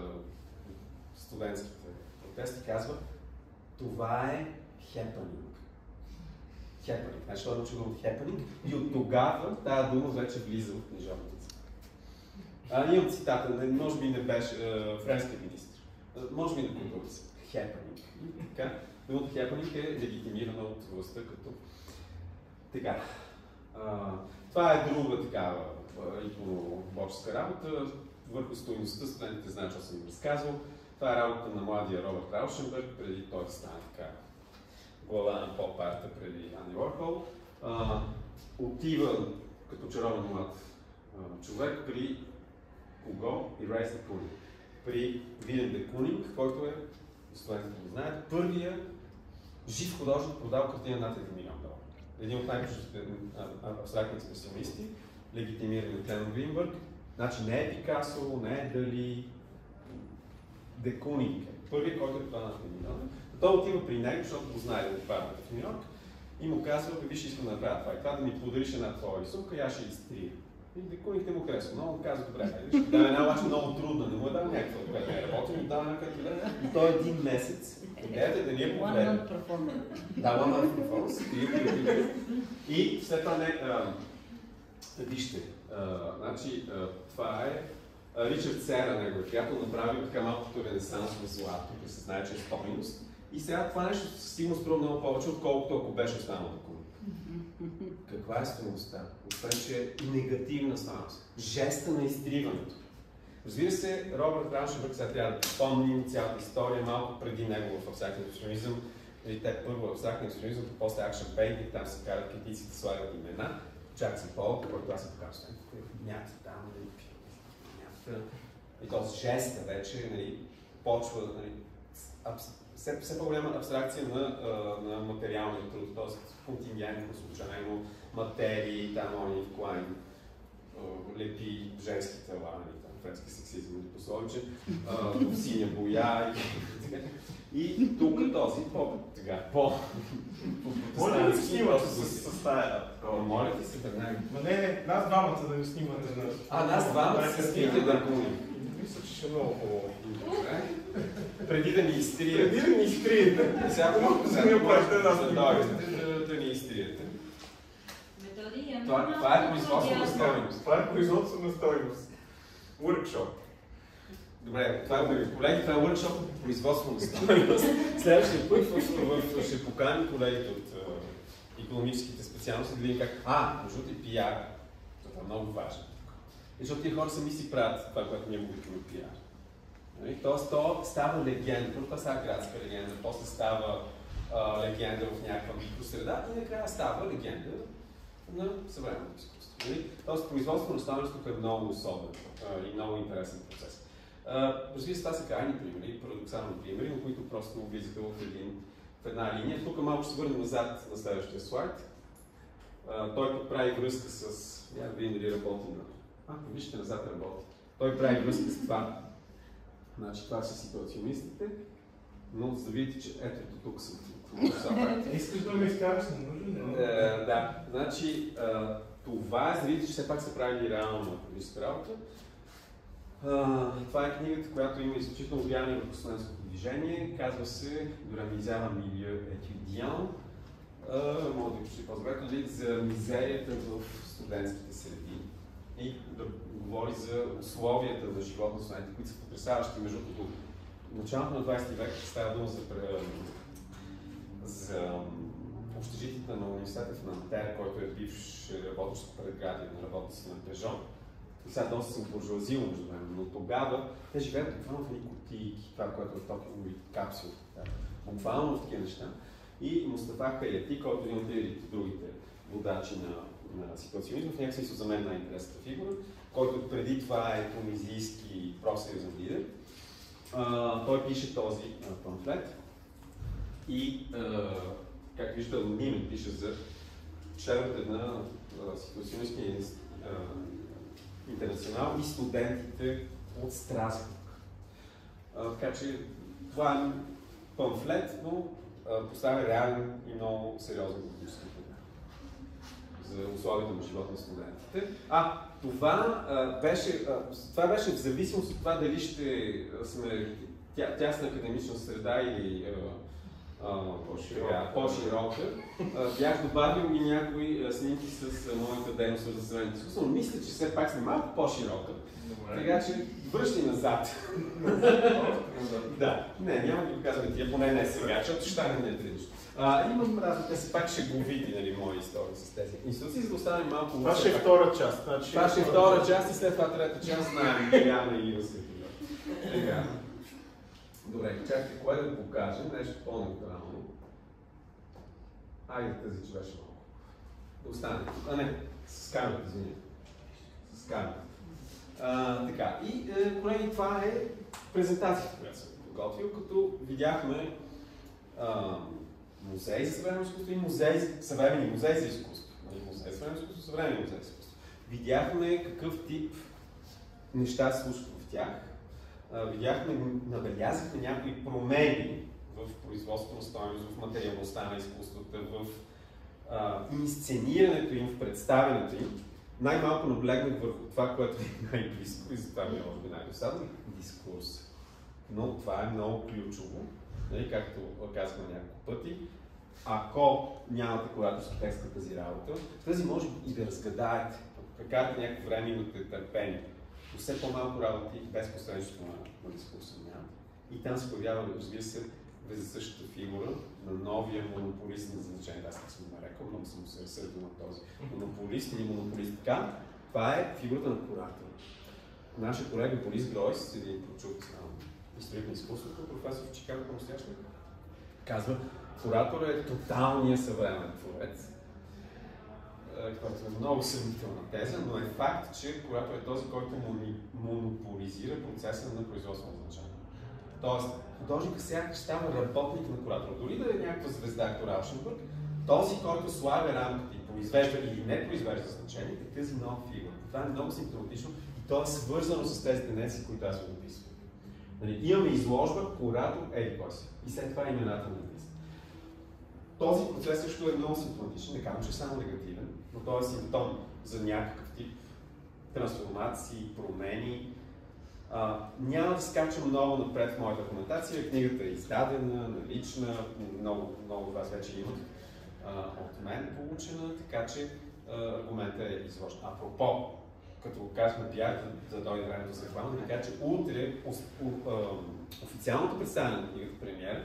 студентските протести, казва, това е happening. Happening. Значи това е научено от happening и от тогава тази дума вече влиза в книжовницата. Имам цитата, може би не беше френският министр, може би на културата. Happening. Така, думата happening е легитимирана от властта като така. Това е друга такава иконоборческа работа. Върху стойността студентите знаят, че съм им разказвал. Това е работа на младия Робърт Раушенберг, преди той да стане така глава на поп-арта преди Ани Уорхол. Отива като чаровен млад човек при кого? Ирайс де Кунинг. При Вилем де Кунинг, който е, студентите го знаят, първия жив художник продал картина над $1 милион. Един от най-висшите абстрактни експресионисти, легитимиран от Клемент Гринбърг. Значи не е Пикасо, не е Дали, де Кунинг е първият, който е продал над $1 милион. Той отива при него, защото го знае да това в Нью Йорк и му казва, виж, искам да направя това и това, да ми подариш една твоя рисунка и аз ще изтрия. И де Кунинг му харесва, но он казва, добре, ще дам една обаче много трудна, не му е дал някаква, която не работи, но дам една картина и той един месец. Идеята е да ни е погледне. Да, one-month performance. И след това вижте, значи това е Ричард Сера, неговият приятел, направи така малкото ренесансово злато, да се знае, че е стойност. И сега това нещо сигурно струва много повече, отколкото ако беше останало такова. Каква е стойността? Освен, че е негативна стойност. Жеста на изтриването. Разбира се, Робърт Раушенберг, сега трябва да помним цялата история малко преди него в абстрактен експресионизъм. Те първо абстрактен експресионизъм, после акшн пейнтинг, там се карат критиците, слагат имена. Jackson Pollock, който аз се показвам, някакви там, и този жеста вече почва все по-голяма абстракция на материалния труд, т.е. контингентно, случайно материи, там в Клайн лепи женски тела, френски сексизъм или пословичен, в синя боя и тук този Моля да снимаш с тая. Моля ти се, веднага. Не, нас двамата да ни снимате. Нас двамата се снимате да Кунинг. Мисля, че ще е много хубаво. Преди да ни изтриете. Преди да ни изтриете. Всяко малко да ни изтриете. Това е производство на стойност. Това е производство на стойност. Workshop. Добре, колеги, това е workshop по производство на стойност. Следващия път ще поканим колегите от икономическите специалности да видим как... защото и пиар. Това е много важно. Защото тия хора сами си правят това, което ние го викаме пиар. Тоест, то става легенда. Първо това става градска легенда, после става легенда в някаква микросреда и накрая става легенда на съвременното изкуство. Тоест, производство на стойност тук е много особен и много интересен процес. Разбира се, това са крайни примери, парадоксални примери, на които просто влизаха в една линия. Тук малко ще се върнем назад на следващия слайд. Той пък прави връзка с... Да видим дали работи на... вижте, назад работи. Той прави връзка с това. Значи, това са ситуационистите, но за да видите, че ето тук съм. Искаш да ме изкараш, не нужен? Да, значи това е, за да видите, че все пак са правили реално политическа работа. Това е книгата, която има изключително влияние върху студентското движение. Казва се Драмизава Милио Етюдиан. Мога да почти по-добре, за мизерията в студентските среди. И да говори за условията на живот на студентите, които са потресаващи. Между другото, началото на 20 век става дума за общежитията на университета в Нантер, който е бивш работещ предградие на работниците на Пежон. И сега доста съм буржуазил между време, но тогава те живеят буквално в едни кутийки, това, което е токинови капсули. Буквално в такива неща. И Мустафа Каяти, който е един от другите водачи на ситуационизма, в някакъв смисъл за мен най-интересната фигура, който преди това е тунизийски профсъюзен лидер. Той пише този памфлет и, как виждате, анонимен пише за членовете на ситуационистския интернационал и студентите от Страсбург. Така че това е памфлет, но поставя реален и много сериозен политически проблем за условията на живота на студентите. Това беше в зависимост от това дали ще сме тясна академична среда или по-широка. Бях добавил и някои снимки с моята дейност за съвременното изкуство, но мисля, че все пак сме малко по-широка. Така че връщай назад. Да, няма да ви казваме тия, поне не сега, защото ще стане нетрилично. Имам разлика, са пак шеговити, нали, мои истории с тези институции, за да останем малко... Това ще е втора част. Това ще е втора част и след това трета част знаем Диана и Илия Светлина. Сега. Добре, чакайте, кое да покажем, нещо по-неутрално. Айде тази, че беше малко. Да остане. Не, с камерата, извиня. С камерата. Така, и колеги, това е презентацията, която съм подготвил, като видяхме музей за съвременно изкуство и съвременни музей за изкуство. Музей за съвременно изкуство, съвременни музей за изкуство. Видяхме какъв тип неща се случват в тях. Набелязахме някои промени в производството на стойност, в материалността на изкуството, в инсценирането им, в представянето им. Най-малко наблегнах върху това, което е най-близко и затова ми е може би най-досадно – дискурс. Но това е много ключово, нали, както казахме няколко пъти. Ако нямате кураторски текст на тази работа, тази може и да разгадаете, прекарате някакво време, имате търпение. Но все по-малко работи без посредничество на дискурса няма. И там се появява, разбира се, същата фигура на новия монополист на значение. Аз не съм го нарекал, много съм се разсърдил на този монополист или монополистка. Това е фигурата на куратора. Нашия колега Борис Гройс, един прочут историк на изкуството, професор в Чикаго по-настоящем, казва, кураторът е тоталният съвременен творец. Което е много съмнителна теза, но е факт, че куратор е този, който монополизира процеса на производство на значение. Тоест, художникът сега става работник на куратора. Дори да е някаква звезда, като Раушенбърг, този, който слага рамката и произвежда или не произвежда значение, е тази нова фигура. Това е много симптоматично и то е свързано с тези тенденции, които аз ви описвам. Имаме изложба, куратор, кой си. И след това имената на артиста. Този процес също е много симптоматичен, не казвам, че е само негативен, но той е симптом за някакъв тип трансформации, промени. Няма да скачам много напред в моята аргументация. Книгата е издадена, налична, много от вас вече имат от мен получена, така че аргументът е изложен. Апропо, като го казваме пиар, да дойде времето за реклама, да кажа, че утре официалното представяне на книгата премиера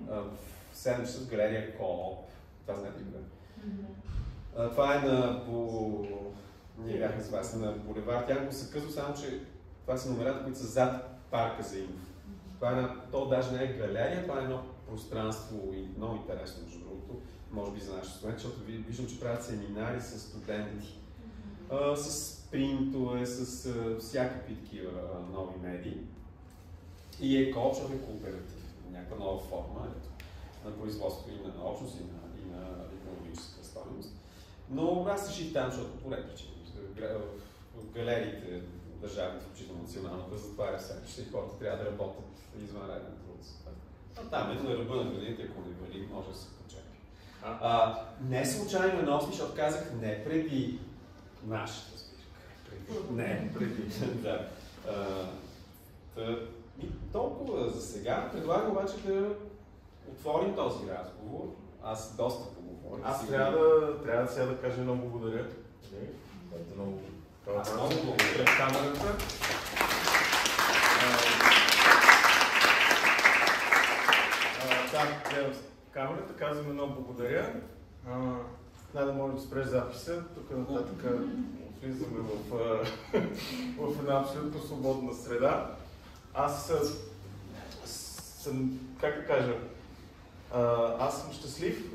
в 7 часа в галерия Кооп. Това знаете ли къде? Това е ние бяхме с вас на булевард Янко Сакъзов, само че това са номерата, които са зад парка Заимов. То даже не е галерия, това е едно пространство и много интересно, между другото, може би за нашите студенти, защото виждам, че правят семинари с студенти, с принтове, с всякакви такива нови медии. И е Кооп, защото е кооператив, някаква нова форма на производство и на общност, и на икономическа стойност. Но аз реших там, защото по ред причини. Галериите, държавните, включително националната, затваря се, че хората трябва да работят извънреден труд. Там е на ръба на градините, ако не вали, може да се почака. Не случайно на 8, защото казах не преди нашата спирка. Не преди. Да. Толкова за сега. Предлагам обаче да отворим този разговор. Аз доста поговорих. Аз трябва сега да кажа много благодаря. Аз много благодаря пред камерата. Камерата, казваме много благодаря. Да може да спреш записа. Тук нататък влизаме в една абсолютно свободна среда. Аз съм, как да кажа, аз съм щастлив